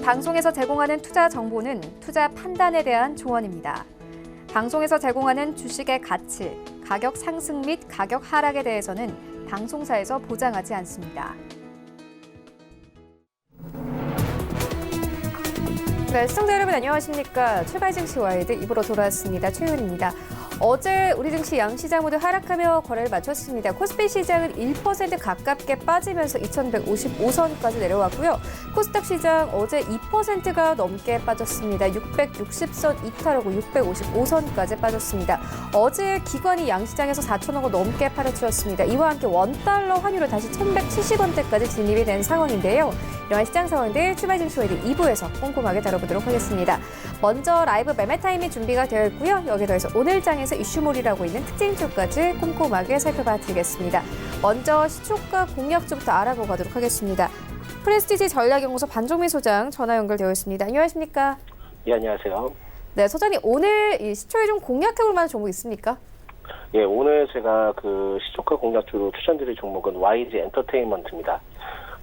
방송에서 제공하는 투자 정보는 투자 판단에 대한 조언입니다. 방송에서 제공하는 주식의 가치, 가격 상승 및 가격 하락에 대해서는 방송사에서 보장하지 않습니다. 네, 시청자 여러분 안녕하십니까. 출발 증시 와이드 2부로 돌아왔습니다. 최윤입니다. 어제 우리 증시 양시장 모두 하락하며 거래를 마쳤습니다. 코스피 시장은 1% 가깝게 빠지면서 2155선까지 내려왔고요. 코스닥 시장 어제 2%가 넘게 빠졌습니다. 660선 이탈하고 655선까지 빠졌습니다. 어제 기관이 양시장에서 4,000원 넘게 팔아치웠습니다. 이와 함께 원달러 환율은 다시 1,170원대까지 진입이 된 상황인데요. 이러한 시장 상황들 출발 증시 와이드 2부에서 꼼꼼하게 다뤄보도록 하겠습니다. 먼저 라이브 매매 타임이 준비가 되어 있고요. 여기에 더해서 오늘 장에서 이슈몰이라고 있는 특징주까지 꼼꼼하게 살펴봐 드리겠습니다. 먼저 시초가 공략주부터 알아보고 가도록 하겠습니다. 프레스티지 전략연구소 반종민 소장 전화 연결되어 있습니다. 안녕하십니까? 예, 안녕하세요. 네, 소장님 오늘 이 시초에 좀 공략해볼 만한 종목 있습니까? 예, 오늘 제가 그 시초가 공략주로 추천드릴 종목은 YG 엔터테인먼트입니다.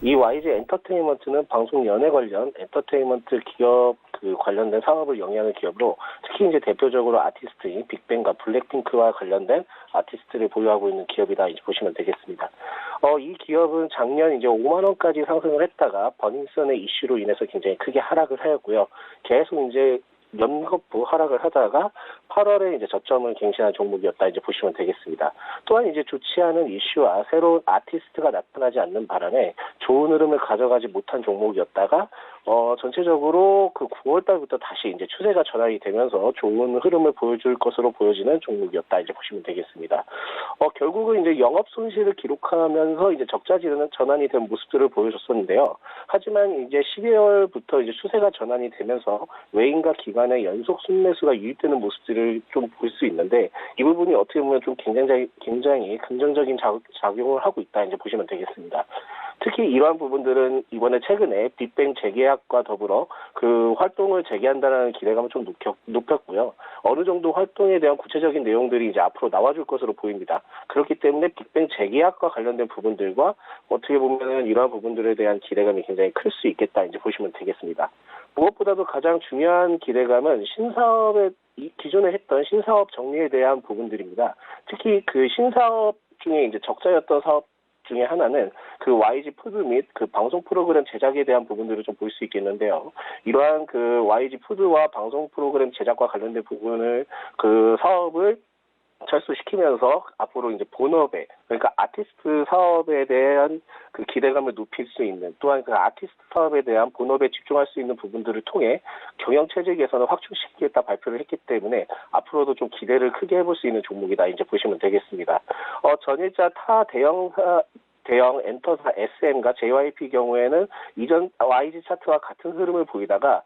이 YG 엔터테인먼트는 방송 연예 관련 엔터테인먼트 기업 관련된 사업을 영위하는 기업으로 특히 이제 대표적으로 아티스트인 빅뱅과 블랙핑크와 관련된 아티스트를 보유하고 있는 기업이다 이제 보시면 되겠습니다. 이 기업은 작년 이제 5만 원까지 상승을 했다가 버닝썬의 이슈로 인해서 굉장히 크게 하락을 하였고요. 계속 이제 연거푸 하락을 하다가 8월에 이제 저점을 갱신한 종목이었다 이제 보시면 되겠습니다. 또한 이제 좋지 않은 이슈와 새로운 아티스트가 나타나지 않는 바람에 좋은 흐름을 가져가지 못한 종목이었다가 전체적으로 그 9월 달부터 다시 이제 추세가 전환이 되면서 좋은 흐름을 보여줄 것으로 보여지는 종목이었다 이제 보시면 되겠습니다. 결국은 이제 영업 손실을 기록하면서 이제 적자 전환이 된 모습들을 보여줬었는데요. 하지만 이제 12월부터 이제 추세가 전환이 되면서 외인과 기관의 연속 순매수가 유입되는 모습들을 좀 볼 수 있는데 이 부분이 어떻게 보면 좀 굉장히 긍정적인 작용을 하고 있다 이제 보시면 되겠습니다. 특히 이러한 부분들은 이번에 최근에 빅뱅 재계약과 더불어 그 활동을 재개한다는 기대감을 좀 높였고요. 어느 정도 활동에 대한 구체적인 내용들이 이제 앞으로 나와줄 것으로 보입니다. 그렇기 때문에 빅뱅 재계약과 관련된 부분들과 어떻게 보면은 이러한 부분들에 대한 기대감이 굉장히 클 수 있겠다 이제 보시면 되겠습니다. 무엇보다도 가장 중요한 기대감은 기존에 했던 신사업 정리에 대한 부분들입니다. 특히 그 신사업 중에 이제 적자였던 사업 중에 하나는 그 YG 푸드 및 그 방송 프로그램 제작에 대한 부분들을 좀 볼 수 있겠는데요. 이러한 그 YG 푸드와 방송 프로그램 제작과 관련된 부분을 그 사업을 철수시키면서 앞으로 이제 본업에 그러니까 아티스트 사업에 대한 그 기대감을 높일 수 있는 또한 그 아티스트 사업에 대한 본업에 집중할 수 있는 부분들을 통해 경영 체제 개선을 확충시키겠다 발표를 했기 때문에 앞으로도 좀 기대를 크게 해볼 수 있는 종목이다 이제 보시면 되겠습니다. 전일자 타 대형 엔터사 SM과 JYP 경우에는 이전 YG 차트와 같은 흐름을 보이다가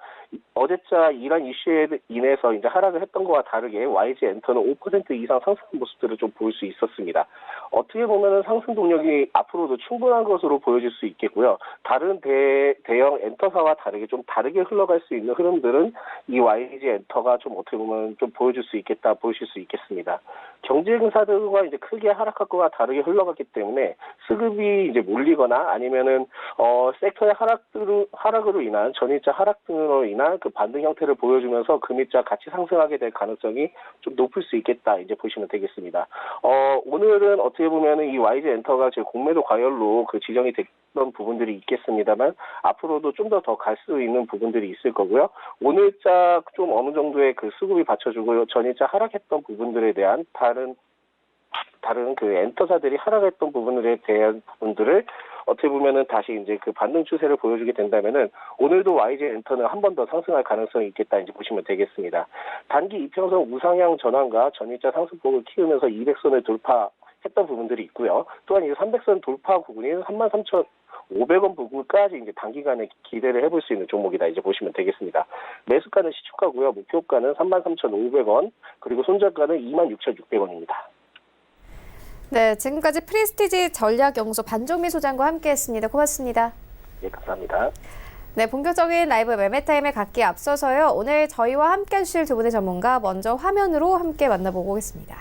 어제자 이란 이슈에 인해서 이제 하락을 했던 것과 다르게 YG 엔터는 5% 이상 상승 모습들을 좀 볼 수 있었습니다. 어떻게 보면은 상승 동력이 앞으로도 충분한 것으로 보여질 수 있겠고요. 다른 대형 엔터사와 다르게 좀 다르게 흘러갈 수 있는 흐름들은 이 YG 엔터가 좀 어떻게 보면 좀 보여줄 수 있겠다, 보실 수 있겠습니다. 경쟁사들과 이제 크게 하락할 것과 다르게 흘러갔기 때문에 수급이 이제 몰리거나 아니면은 섹터의 하락으로 인한 전일자 하락 등으로 인한 그 반등 형태를 보여주면서 금일자 같이 상승하게 될 가능성이 좀 높을 수 있겠다 이제 보시면 되겠습니다. 오늘은 어떻게 보면은 이 YG 엔터가 지금 공매도 과열로 그 지정이 됐던 부분들이 있겠습니다만 앞으로도 좀 더 갈 수 있는 부분들이 있을 거고요. 오늘자 좀 어느 정도의 그 수급이 받쳐주고 전일자 하락했던 부분들에 대한 다른 그 엔터사들이 하락했던 부분에 대한 부분들을 어떻게 보면은 다시 이제 그 반등 추세를 보여주게 된다면은 오늘도 YG 엔터는 한 번 더 상승할 가능성이 있겠다 이제 보시면 되겠습니다. 단기 이평선 우상향 전환과 전일자 상승폭을 키우면서 200선을 돌파했던 부분들이 있고요. 또한 이 300선 돌파 부분이 33,500원 부분까지 이제 단기간에 기대를 해볼 수 있는 종목이다 이제 보시면 되겠습니다. 매수가는 시초가고요. 목표가는 33,500원 그리고 손절가는 26,600원입니다. 네, 지금까지 프레스티지 전략연구소 반종민 소장과 함께했습니다. 고맙습니다. 네, 감사합니다. 네, 본격적인 라이브 매매 타임에 갖기에 앞서서요. 오늘 저희와 함께 해주실 두 분의 전문가 먼저 화면으로 함께 만나보고 오겠습니다.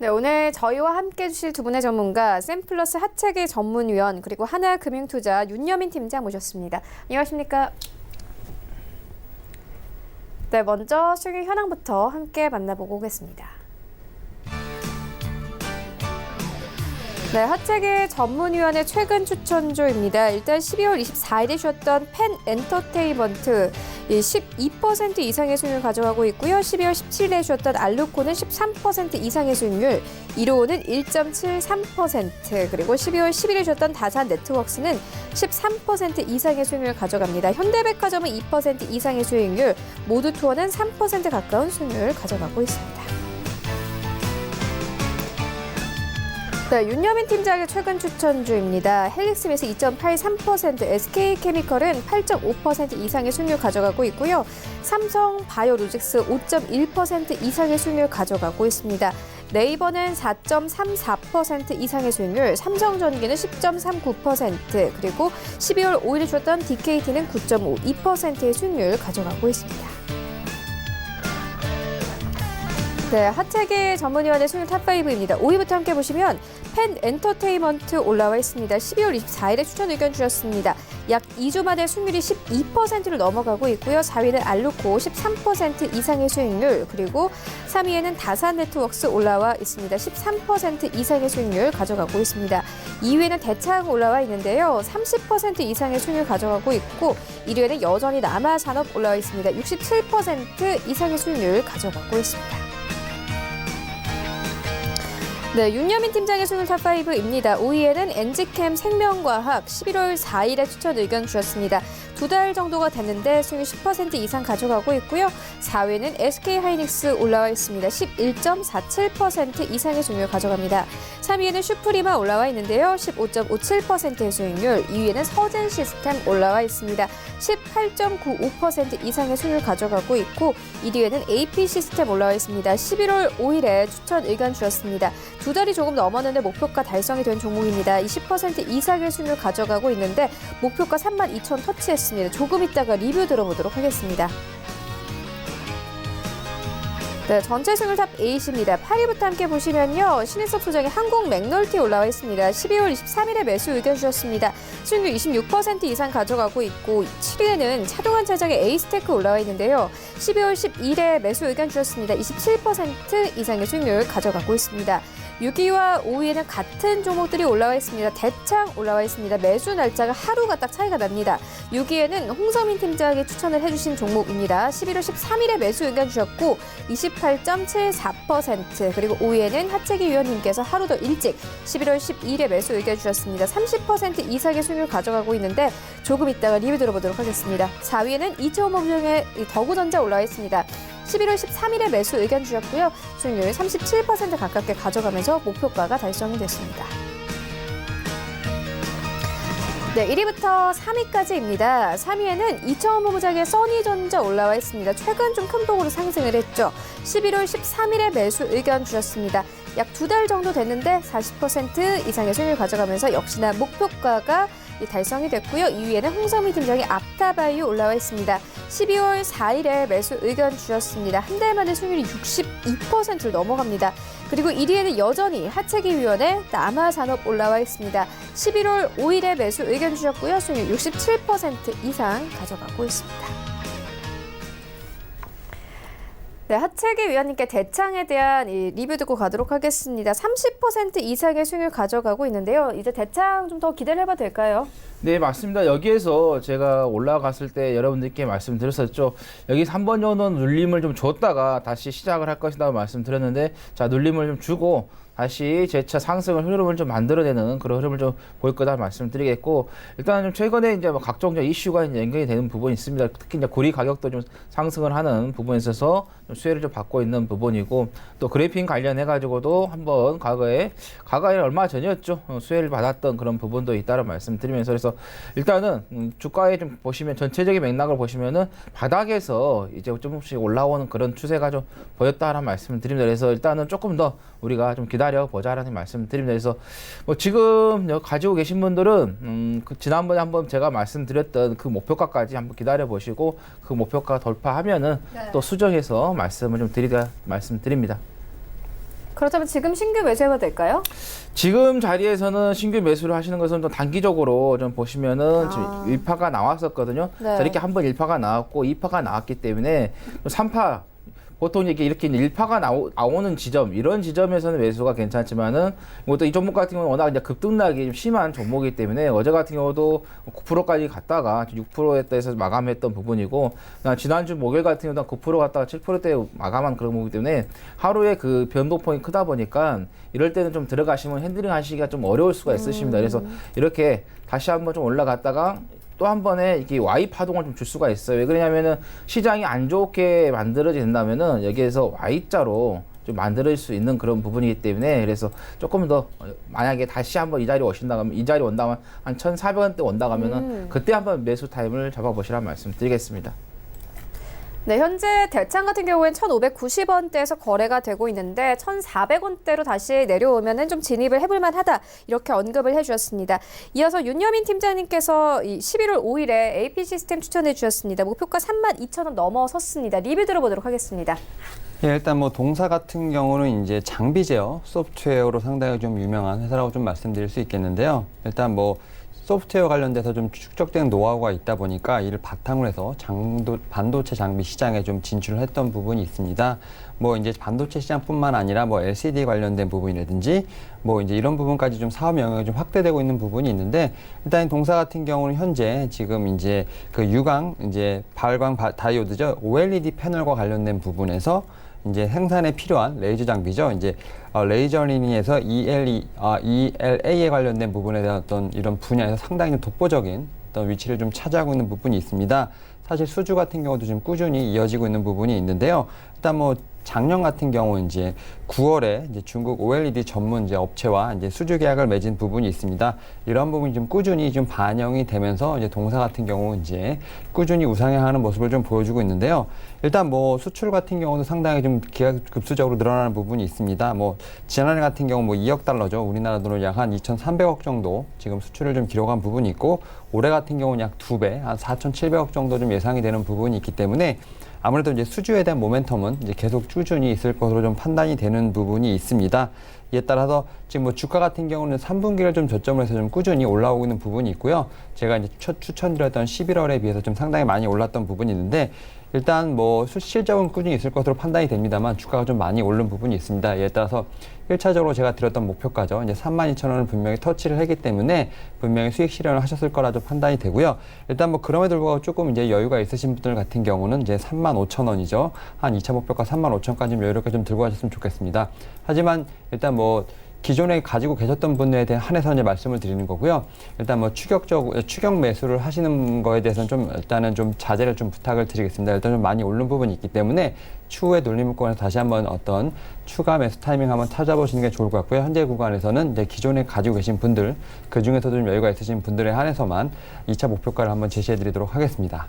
네, 오늘 저희와 함께 해주실 두 분의 전문가, 샘플러스 하체계 전문위원, 그리고 하나금융투자 윤여민 팀장 모셨습니다. 안녕하십니까? 네, 먼저 수익 현황부터 함께 만나보고 오겠습니다. 네, 하체계 전문위원회 최근 추천주입니다. 일단 12월 24일에 쉬었던 펜 엔터테인먼트 12% 이상의 수익률 가져가고 있고요. 12월 17일에 쉬었던 알루코는 13% 이상의 수익률, 이로우는 1.73%, 그리고 12월 10일에 쉬었던 다산 네트워크스는 13% 이상의 수익률을 가져갑니다. 현대백화점은 2% 이상의 수익률, 모두투어는 3% 가까운 수익률을 가져가고 있습니다. 네, 윤여민 팀장의 최근 추천주입니다. 헬릭스미스 2.83%, SK케미컬은 8.5% 이상의 수익률 가져가고 있고요. 삼성 바이오로직스 5.1% 이상의 수익률 가져가고 있습니다. 네이버는 4.34% 이상의 수익률, 삼성전기는 10.39%, 그리고 12월 5일에 주었던 DKT는 9.52%의 수익률 가져가고 있습니다. 네, 하체계 전문위원회 수익률 탑5입니다. 5위부터 함께 보시면 펜 엔터테인먼트 올라와 있습니다. 12월 24일에 추천 의견 주셨습니다. 약 2주 만에 수익률이 12%를 넘어가고 있고요. 4위는 알루코 13% 이상의 수익률, 그리고 3위에는 다산 네트워크스 올라와 있습니다. 13% 이상의 수익률 가져가고 있습니다. 2위에는 대창 올라와 있는데요. 30% 이상의 수익률 가져가고 있고, 1위에는 여전히 남아산업 올라와 있습니다. 67% 이상의 수익률 가져가고 있습니다. 네, 윤여민 팀장의 수익률 탑5입니다. 5위에는 엔지캠 생명과학 11월 4일에 추천 의견 주셨습니다. 2달 정도가 됐는데 수익률 10% 이상 가져가고 있고요. 4위는 SK하이닉스 올라와 있습니다. 11.47% 이상의 수익률 가져갑니다. 3위에는 슈프리마 올라와 있는데요. 15.57%의 수익률. 2위에는 서진 시스템 올라와 있습니다. 18.95% 이상의 수익률 가져가고 있고, 1위에는 AP 시스템 올라와 있습니다. 11월 5일에 추천 의견 주셨습니다. 2달이 조금 넘었는데 목표가 달성이 된 종목입니다. 20% 이상의 수익률 가져가고 있는데 목표가 32,000 터치했습니다. 조금 있다가 리뷰 들어보도록 하겠습니다. 네, 전체 수익률 탑 8입니다. 8위부터 함께 보시면요. 신일섭 소장의 한국 맥널티 올라와 있습니다. 12월 23일에 매수 의견 주셨습니다. 수익률 26% 이상 가져가고 있고, 7위에는 차동환 차장의 에이스테크 올라와 있는데요. 12월 12일에 매수 의견 주셨습니다. 27% 이상의 수익률 가져가고 있습니다. 6위와 5위에는 같은 종목들이 올라와 있습니다. 대창 올라와 있습니다. 매수 날짜가 하루가 딱 차이가 납니다. 6위에는 홍서민 팀장이 추천을 해주신 종목입니다. 11월 13일에 매수 의견 주셨고 28.74%, 그리고 5위에는 하채기 위원님께서 하루 더 일찍 11월 12일에 매수 의견 주셨습니다. 30% 이상의 수익률 가져가고 있는데 조금 있다가 리뷰 들어보도록 하겠습니다. 4위에는 이채홈업종의 더구전자 올라와 있습니다. 11월 13일에 매수 의견 주셨고요. 수익률 37% 가깝게 가져가면서 목표가가 달성이 됐습니다. 네, 1위부터 3위까지입니다. 3위에는 이청업무장의 써니전자 올라와 있습니다. 최근 좀 큰 폭으로 상승을 했죠. 11월 13일에 매수 의견 주셨습니다. 약 2달 정도 됐는데 40% 이상의 수익률 가져가면서 역시나 목표가가 달성이 됐고요. 2위에는 홍성미 팀장이 앞타바이오 올라와 있습니다. 12월 4일에 매수 의견 주셨습니다. 한 달 만에 수익률이 62%를 넘어갑니다. 그리고 1위에는 여전히 하채기위원회 남아산업 올라와 있습니다. 11월 5일에 매수 의견 주셨고요. 수익률 67% 이상 가져가고 있습니다. 네, 하채기 위원님께 대창에 대한 리뷰 듣고 가도록 하겠습니다. 30% 이상의 수익률 가져가고 있는데요. 이제 대창 좀 더 기대를 해봐도 될까요? 네, 맞습니다. 여기에서 제가 올라갔을 때 여러분들께 말씀드렸었죠. 여기서 한 번 정도는 눌림을 좀 줬다가 다시 시작을 할 것이라고 말씀드렸는데, 자, 눌림을 좀 주고 다시 재차 상승을 흐름을 좀 만들어내는 그런 흐름을 좀 보일 거다 말씀드리겠고, 일단 좀 최근에 이제 뭐 각종 이슈가 이제 연결이 되는 부분이 있습니다. 특히 이제 고리 가격도 좀 상승을 하는 부분에 있어서 좀 수혜를 좀 받고 있는 부분이고, 또 그래핀 관련해 가지고도 한번 과거에 얼마 전이었죠, 수혜를 받았던 그런 부분도 있다는 말씀드리면서, 그래서 일단은 주가에 좀 보시면 전체적인 맥락을 보시면은 바닥에서 이제 조금씩 올라오는 그런 추세가 좀 보였다라는 말씀을 드립니다. 그래서 일단은 조금 더 우리가 좀 기다려 보자라는 말씀을 드립니다. 그래서 뭐 지금 가지고 계신 분들은 지난번에 한번 제가 말씀드렸던 그 목표가까지 한번 기다려 보시고, 그 목표가 돌파하면은 또 수정해서 말씀을 좀 말씀드립니다. 그렇다면 지금 신규 매수해봐도 될까요? 지금 자리에서는 신규 매수를 하시는 것은 좀 단기적으로 좀 보시면은 지금 1파가 나왔었거든요. 네. 자, 이렇게 한번 1파가 나왔고 2파가 나왔기 때문에 3파 보통 이렇게 1파가 나오는 지점, 이런 지점에서는 매수가 괜찮지만은, 이것도 이 종목 같은 경우는 워낙 이제 급등락이 좀 심한 종목이기 때문에 어제 같은 경우도 9%까지 갔다가 6%에서 마감했던 부분이고, 지난주 목요일 같은 경우도 9% 갔다가 7%대 마감한 그런 부분이기 때문에 하루에 그 변동폭이 크다 보니까 이럴 때는 좀 들어가시면 핸들링 하시기가 좀 어려울 수가 있으십니다. 그래서 이렇게 다시 한번 좀 올라갔다가 또 한 번에 이게 Y 파동을 좀 줄 수가 있어요. 왜 그러냐면은 시장이 안 좋게 만들어진다면은 여기에서 Y자로 좀 만들 수 있는 그런 부분이기 때문에, 그래서 조금 더 만약에 다시 한번 이 자리 오신다면, 이 자리 온다면 한 1,400원대 온다면은 그때 한번 매수 타임을 잡아보시라는 말씀 드리겠습니다. 네, 현재 대창 같은 경우엔 1,590원대에서 거래가 되고 있는데 1,400원대로 다시 내려오면은 좀 진입을 해볼 만하다, 이렇게 언급을 해주셨습니다. 이어서 윤여민 팀장님께서 11월 5일에 AP 시스템 추천해 주셨습니다. 목표가 32,000원 넘어섰습니다. 리뷰 들어보도록 하겠습니다. 예, 일단 뭐 동사 같은 경우는 이제 장비 제어 소프트웨어로 상당히 좀 유명한 회사라고 좀 말씀드릴 수 있겠는데요. 일단 뭐 소프트웨어 관련돼서 좀 축적된 노하우가 있다 보니까 이를 바탕으로 해서 반도체 장비 시장에 좀 진출을 했던 부분이 있습니다. 뭐 이제 반도체 시장뿐만 아니라 뭐 LCD 관련된 부분이라든지 뭐 이제 이런 부분까지 좀 사업 영역이 좀 확대되고 있는 부분이 있는데, 일단 동사 같은 경우는 현재 지금 이제 그 유광 이제 발광 다이오드죠, OLED 패널과 관련된 부분에서 이제 생산에 필요한 레이저 장비죠. 이제 레이저링에서 ELA에 관련된 부분에 대한 어떤 이런 분야에서 상당히 독보적인 어떤 위치를 좀 차지하고 있는 부분이 있습니다. 사실 수주 같은 경우도 지금 꾸준히 이어지고 있는 부분이 있는데요. 일단 뭐 작년 같은 경우 이제 9월에 이제 중국 OLED 전문 이제 업체와 이제 수주 계약을 맺은 부분이 있습니다. 이런 부분이 좀 꾸준히 좀 반영이 되면서 이제 동사 같은 경우 이제 꾸준히 우상향하는 모습을 좀 보여주고 있는데요. 일단 뭐 수출 같은 경우도 상당히 좀 기하급수적으로 늘어나는 부분이 있습니다. 뭐 지난해 같은 경우 뭐 2억 달러죠. 우리나라 돈으로 약 한 2,300억 정도 지금 수출을 좀 기록한 부분이 있고, 올해 같은 경우는 약 2배, 한 4,700억 정도 좀 예상이 되는 부분이 있기 때문에 아무래도 이제 수주에 대한 모멘텀은 이제 계속 꾸준히 있을 것으로 좀 판단이 되는 부분이 있습니다. 이에 따라서 지금 뭐 주가 같은 경우는 3분기를 좀 저점으로 해서 좀 꾸준히 올라오고 있는 부분이 있고요. 제가 이제 추천드렸던 11월에 비해서 좀 상당히 많이 올랐던 부분이 있는데, 일단 뭐 실적은 꾸준히 있을 것으로 판단이 됩니다만 주가가 좀 많이 오른 부분이 있습니다. 이에 따라서 1차적으로 제가 드렸던 목표가죠. 이제 32,000원을 분명히 터치를 했기 때문에 분명히 수익 실현을 하셨을 거라도 판단이 되고요. 일단 뭐 그럼에도 불구하고 조금 이제 여유가 있으신 분들 같은 경우는 이제 35,000원이죠. 한 2차 목표가 35,000원까지 좀 여유롭게 좀 들고 가셨으면 좋겠습니다. 하지만 일단 뭐 기존에 가지고 계셨던 분들에 대해 한해서 이제 말씀을 드리는 거고요. 일단 뭐 추격 매수를 하시는 거에 대해서는 좀 일단은 좀 자제를 좀 부탁을 드리겠습니다. 일단 좀 많이 오른 부분이 있기 때문에 추후에 눌림목권에서 다시 한번 어떤 추가 매수 타이밍 한번 찾아보시는 게 좋을 것 같고요. 현재 구간에서는 이제 기존에 가지고 계신 분들, 그 중에서도 좀 여유가 있으신 분들에 한해서만 2차 목표가를 한번 제시해 드리도록 하겠습니다.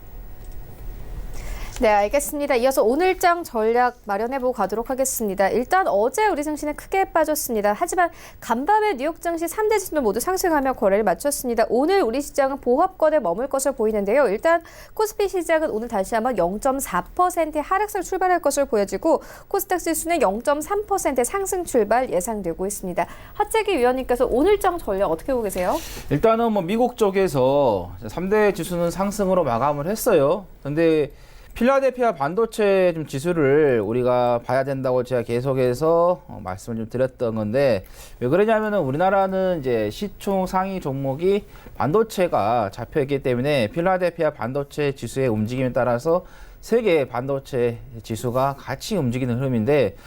네, 알겠습니다. 이어서 오늘장 전략 마련해보고 가도록 하겠습니다. 일단 어제 우리 증시는 크게 빠졌습니다. 하지만 간밤에 뉴욕 증시 3대 지수 모두 상승하며 거래를 마쳤습니다. 오늘 우리 시장은 보합권에 머물 것으로 보이는데요. 일단 코스피 시장은 오늘 다시 한번 0.4%의 하락세로 출발할 것으로 보여지고, 코스닥 지수는 0.3% 상승 출발 예상되고 있습니다. 하재기 위원님께서 오늘장 전략 어떻게 보고 계세요? 일단은 뭐 미국 쪽에서 3대 지수는 상승으로 마감을 했어요. 근데 필라델피아 반도체 좀 지수를 우리가 봐야 된다고 제가 계속해서 말씀을 좀 드렸던 건데, 왜 그러냐면은 우리나라는 이제 시총 상위 종목이 반도체가 잡혀 있기 때문에 필라델피아 반도체 지수의 움직임에 따라서 세계 반도체 지수가 같이 움직이는 흐름인데,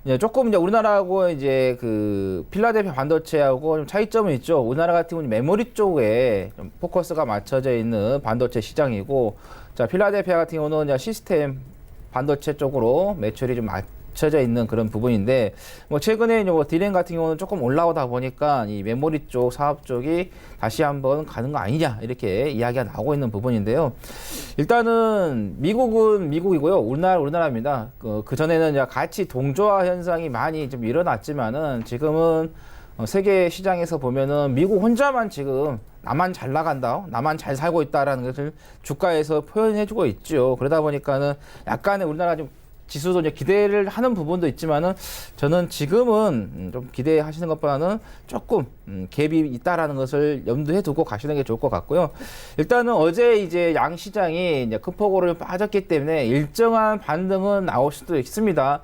이제 조금 이제 우리나라하고 이제 그 필라델피아 반도체하고 좀 차이점은 있죠. 우리나라 같은 경우는 메모리 쪽에 좀 포커스가 맞춰져 있는 반도체 시장이고, 자, 필라델피아 같은 경우는 이제 시스템 반도체 쪽으로 매출이 좀 맞춰져 있는 그런 부분인데, 뭐 최근에 이제 뭐 디램 같은 경우는 조금 올라오다 보니까 이 메모리 쪽 사업 쪽이 다시 한번 가는 거 아니냐, 이렇게 이야기가 나오고 있는 부분인데요. 일단은 미국은 미국이고요. 우리나라입니다. 그 전에는 이제 같이 동조화 현상이 많이 좀 일어났지만은 지금은 세계 시장에서 보면은 미국 혼자만 지금 나만 잘 나간다, 나만 잘 살고 있다라는 것을 주가에서 표현해주고 있죠. 그러다 보니까는 약간의 우리나라 좀 지수도 이제 기대를 하는 부분도 있지만은 저는 지금은 좀 기대하시는 것보다는 조금 갭이 있다라는 것을 염두에 두고 가시는 게 좋을 것 같고요. 일단은 어제 이제 양 시장이 이제 큰 폭으로 빠졌기 때문에 일정한 반등은 나올 수도 있습니다.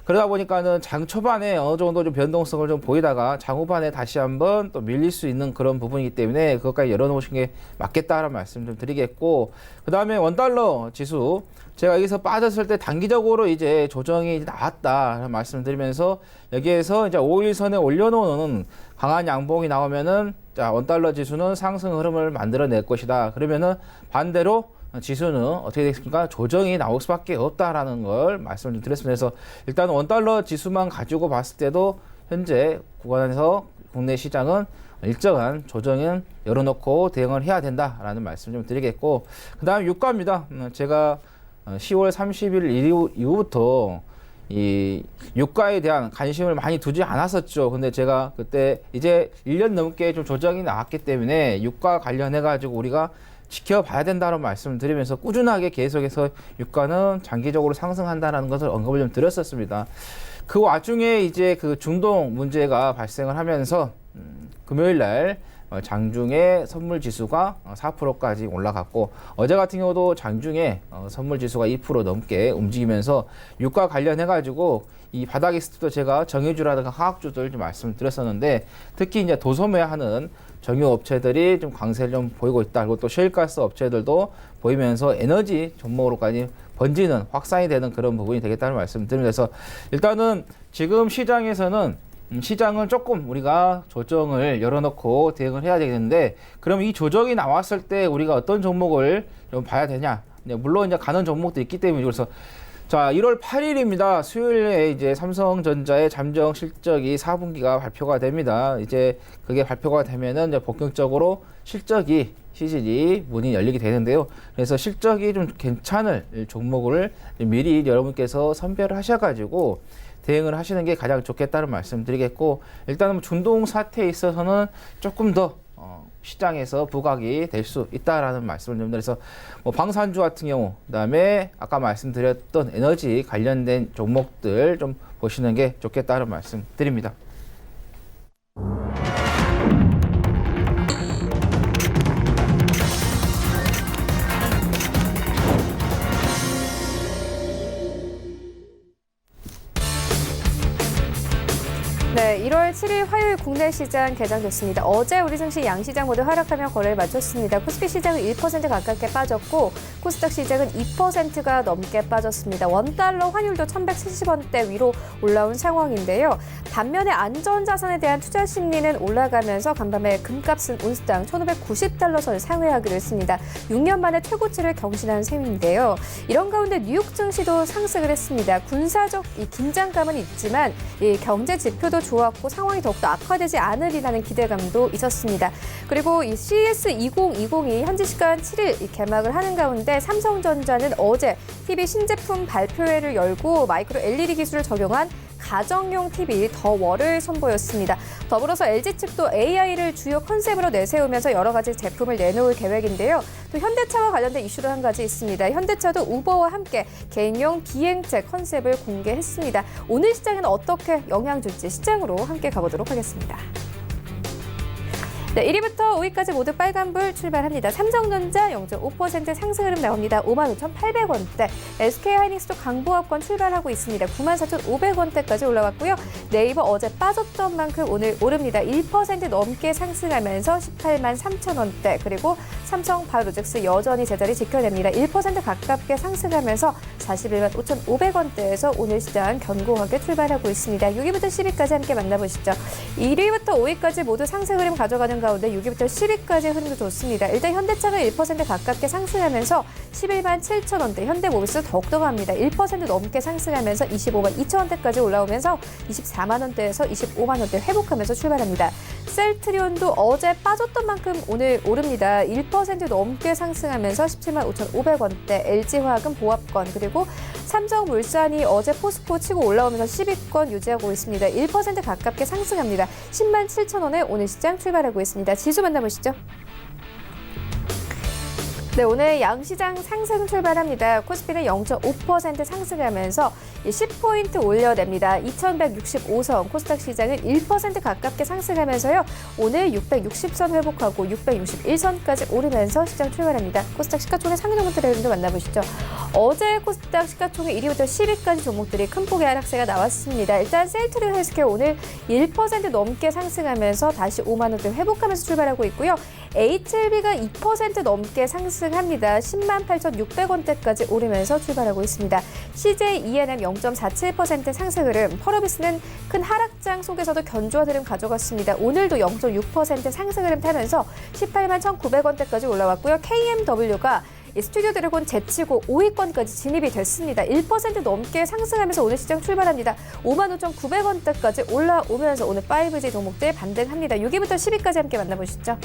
그러다 보니까는 장 초반에 어느 정도 좀 변동성을 좀 보이다가 장 후반에 다시 한번 또 밀릴 수 있는 그런 부분이기 때문에 그것까지 열어놓으신 게 맞겠다라는 말씀 좀 드리겠고, 그 다음에 원달러 지수 제가 여기서 빠졌을 때 단기적으로 이제 조정이 나왔다라는 말씀을 드리면서 여기에서 이제 5일선에 올려놓은 강한 양봉이 나오면은 자 원달러 지수는 상승 흐름을 만들어낼 것이다. 그러면은 반대로 지수는 어떻게 되겠습니까? 조정이 나올 수밖에 없다라는 걸 말씀을 좀 드렸습니다. 그래서 일단 원달러 지수만 가지고 봤을 때도 현재 구간에서 국내 시장은 일정한 조정은 열어놓고 대응을 해야 된다라는 말씀 좀 드리겠고, 그 다음 유가입니다. 제가 10월 30일 이후부터 이 유가에 대한 관심을 많이 두지 않았었죠. 근데 제가 그때 이제 1년 넘게 좀 조정이 나왔기 때문에 유가 관련해 가지고 우리가 지켜봐야 된다는 말씀을 드리면서 꾸준하게 계속해서 유가는 장기적으로 상승한다는 것을 언급을 좀 드렸었습니다. 그 와중에 이제 그 중동 문제가 발생을 하면서 금요일 날 장중에 선물 지수가 4%까지 올라갔고, 어제 같은 경우도 장중에 선물 지수가 2% 넘게 움직이면서 유가 관련해 가지고 이 바닥 있을 때도 제가 정유주라든가 화학주들 좀 말씀을 드렸었는데, 특히 이제 도소매하는 정유 업체들이 좀 강세를 좀 보이고 있다. 그리고 또 셰일가스 업체들도 보이면서 에너지 종목으로까지 번지는 확산이 되는 그런 부분이 되겠다는 말씀을 드리면서, 일단은 지금 시장에서는 시장은 조금 우리가 조정을 열어놓고 대응을 해야 되겠는데, 그럼 이 조정이 나왔을 때 우리가 어떤 종목을 좀 봐야 되냐? 물론 이제 가는 종목도 있기 때문에. 그래서 자, 1월 8일입니다. 수요일에 이제 삼성전자의 잠정 실적이 4분기가 발표가 됩니다. 이제 그게 발표가 되면은 이제 본격적으로 실적이 시즌이 문이 열리게 되는데요. 그래서 실적이 좀 괜찮을 종목을 미리 여러분께서 선별을 하셔가지고 대응을 하시는 게 가장 좋겠다는 말씀 드리겠고, 일단은 중동 사태에 있어서는 조금 더 시장에서 부각이 될 수 있다라는 말씀을 좀 드려서, 뭐 방산주 같은 경우, 그다음에 아까 말씀드렸던 에너지 관련된 종목들 좀 보시는 게 좋겠다는 말씀 드립니다. 네, 1월 7일 화요일 국내 시장 개장됐습니다. 어제 우리 증시 양시장 모두 하락하며 거래를 마쳤습니다. 코스피 시장은 1% 가깝게 빠졌고 코스닥 시장은 2%가 넘게 빠졌습니다. 원달러 환율도 1,170원대 위로 올라온 상황인데요. 반면에 안전자산에 대한 투자 심리는 올라가면서 간밤에 금값은 온스당 1,590달러 선을 상회하기로 했습니다. 6년 만에 최고치를 경신한 셈인데요. 이런 가운데 뉴욕 증시도 상승을 했습니다. 군사적 이 긴장감은 있지만 이 경제 지표도 좋았고 상황이 더욱더 악화되지 않으리라는 기대감도 있었습니다. 그리고 이 CES 2020이 현지 시간 7일 개막을 하는 가운데 삼성전자는 어제 TV 신제품 발표회를 열고 마이크로 LED 기술을 적용한 가정용 TV 더 월을 선보였습니다. 더불어서 LG 측도 AI를 주요 컨셉으로 내세우면서 여러 가지 제품을 내놓을 계획인데요. 또 현대차와 관련된 이슈도 한 가지 있습니다. 현대차도 우버와 함께 개인용 비행체 컨셉을 공개했습니다. 오늘 시장에는 어떻게 영향 줄지 시장으로 함께 가보도록 하겠습니다. 네, 1위부터 5위까지 모두 빨간불 출발합니다. 삼성전자 0.5% 상승 흐름 나옵니다. 55,800원대. SK하이닉스도 강보합권 출발하고 있습니다. 94,500원대까지 올라왔고요. 네이버 어제 빠졌던 만큼 오늘 오릅니다. 1% 넘게 상승하면서 183,000원대. 그리고 삼성 바이오로직스 여전히 제자리 지켜냅니다. 1% 가깝게 상승하면서 415,500원대에서 오늘 시장 견고하게 출발하고 있습니다. 6위부터 10위까지 함께 만나보시죠. 1위부터 5위까지 모두 상승 흐름 가져가는 가운데 6위부터 10위까지 흐름도 좋습니다. 일단 현대차가 1% 가깝게 상승하면서 117,000원대, 현대모비스 더욱더 갑니다. 1% 넘게 상승하면서 252,000원대까지 올라오면서 24만원대에서 25만원대 회복하면서 출발합니다. 셀트리온도 어제 빠졌던 만큼 오늘 오릅니다. 1% 넘게 상승하면서 175,500원대, LG화학은 보합권, 그리고 삼성물산이 어제 포스코 치고 올라오면서 10위권 유지하고 있습니다. 1% 가깝게 상승합니다. 107,000원에 오늘 시장 출발하고 있습니다. 지수 만나보시죠. 네, 오늘 양시장 상승 출발합니다. 코스피는 0.5% 상승하면서 10포인트 올려냅니다. 2165선, 코스닥 시장은 1% 가깝게 상승하면서요. 오늘 660선 회복하고 661선까지 오르면서 시장 출발합니다. 코스닥 시가총액 상위 종목들을 만나보시죠. 어제 코스닥 시가총액 1위부터 10위까지 종목들이 큰 폭의 하락세가 나왔습니다. 일단 셀트리온 헬스케어 오늘 1% 넘게 상승하면서 다시 5만 원대 회복하면서 출발하고 있고요. HLB가 2% 넘게 상승합니다. 10만 8,600원대까지 오르면서 출발하고 있습니다. CJ ENM 0.47% 상승 흐름, 펄어비스는 큰 하락장 속에서도 견조한 흐름 가져갔습니다. 오늘도 0.6% 상승 흐름 타면서 18만 1,900원대까지 올라왔고요. KMW가 스튜디오 드래곤 제치고 5위권까지 진입이 됐습니다. 1% 넘게 상승하면서 오늘 시장 출발합니다. 55,900원대까지 올라오면서 오늘 5G 종목들 반등합니다. 6위부터 10위까지 함께 만나보시죠.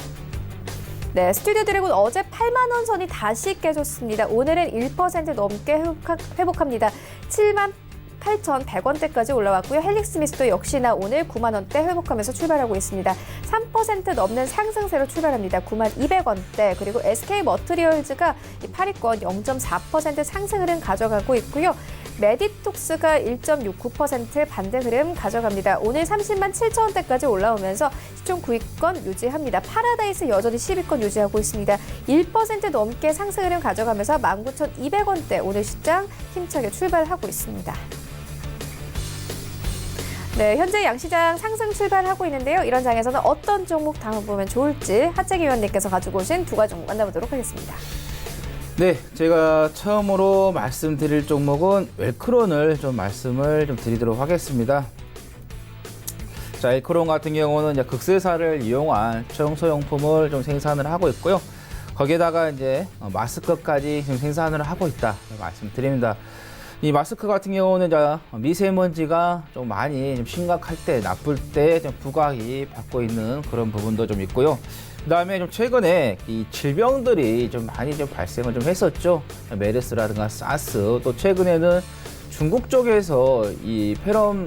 네, 스튜디오 드래곤 어제 8만 원 선이 다시 깨졌습니다. 오늘은 1% 넘게 회복합니다. 7만 8,100원대까지 올라왔고요. 헬릭스미스도 역시나 오늘 9만 원대 회복하면서 출발하고 있습니다. 3% 넘는 상승세로 출발합니다. 9만 200원대. 그리고 SK머트리얼즈가 8위권 0.4% 상승 흐름 가져가고 있고요. 메디톡스가 1.69% 반등 흐름 가져갑니다. 오늘 30만 7천원대까지 올라오면서 시총 9위권 유지합니다. 파라다이스 여전히 10위권 유지하고 있습니다. 1% 넘게 상승 흐름 가져가면서 19,200원대 오늘 시장 힘차게 출발하고 있습니다. 네, 현재 양시장 상승 출발하고 있는데요. 이런 장에서는 어떤 종목 다음 보면 좋을지 하재기 위원님께서 가지고 오신 두 가지 종목 만나보도록 하겠습니다. 네, 제가 처음으로 말씀드릴 종목은 웰크론을 좀 말씀을 좀 드리도록 하겠습니다. 자, 웰크론 같은 경우는 이제 극세사를 이용한 청소용품을 좀 생산을 하고 있고요. 거기에다가 이제 마스크까지 지금 생산을 하고 있다 말씀드립니다. 이 마스크 같은 경우는 이제 미세먼지가 좀 많이 좀 심각할 때, 나쁠 때 좀 부각이 받고 있는 그런 부분도 좀 있고요. 그다음에 좀 최근에 이 질병들이 좀 많이 좀 발생을 좀 했었죠. 메르스라든가 사스, 또 최근에는 중국 쪽에서 이 폐렴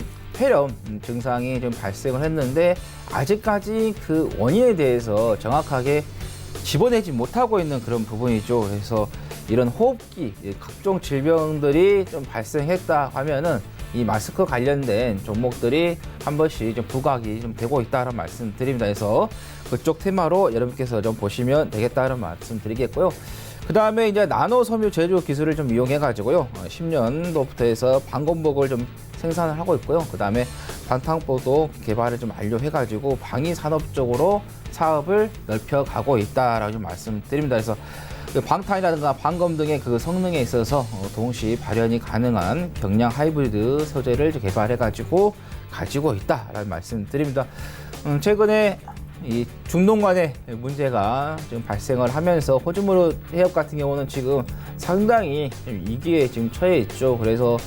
증상이 좀 발생을 했는데 아직까지 그 원인에 대해서 정확하게 집어내지 못하고 있는 그런 부분이죠. 그래서 이런 호흡기, 각종 질병들이 좀 발생했다 하면은 이 마스크 관련된 종목들이 한 번씩 좀 부각이 좀 되고 있다는 말씀 드립니다. 그래서 그쪽 테마로 여러분께서 좀 보시면 되겠다는 말씀 드리겠고요. 그 다음에 이제 나노 섬유 제조 기술을 좀 이용해 가지고요. 10년도부터 해서 방검복을 좀 생산을 하고 있고요. 그 다음에 방탄복도 개발을 좀 완료해 가지고 방위 산업 쪽으로 사업을 넓혀 가고 있다라고 좀 말씀드립니다. 그래서 방탄이라든가 방검 등의 그 성능에 있어서 동시 발현이 가능한 경량 하이브리드 소재를 개발해 가지고 가지고 있다라는 말씀드립니다. 최근에 이 중동 간의 문제가 지금 발생을 하면서 호주머루 해협 같은 경우는 지금 상당히 좀 위기에 지금 처해 있죠. 그래서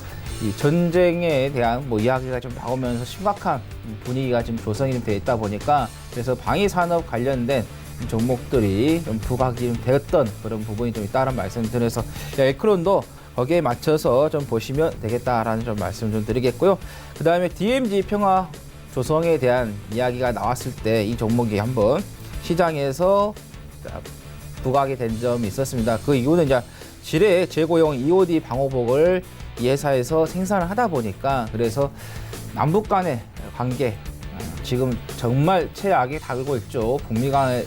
이 전쟁에 대한 뭐 이야기가 좀 나오면서 심각한 분위기가 지금 조성이 좀 돼 있다 보니까 그래서 방위 산업 관련된 종목들이 좀 부각이 좀 되었던 그런 부분이 좀 있다는 말씀을 드려서 웰크론도 거기에 맞춰서 좀 보시면 되겠다라는 좀 말씀 좀 드리겠고요. 그 다음에 DMZ 평화 조성에 대한 이야기가 나왔을 때 이 종목이 한번 시장에서 부각이 된 점이 있었습니다. 그 이유는 이제 지뢰 재고용 EOD 방호복을 이 회사에서 생산을 하다 보니까 그래서 남북 간의 관계 지금 정말 최악에 달고 있죠. 북미 간의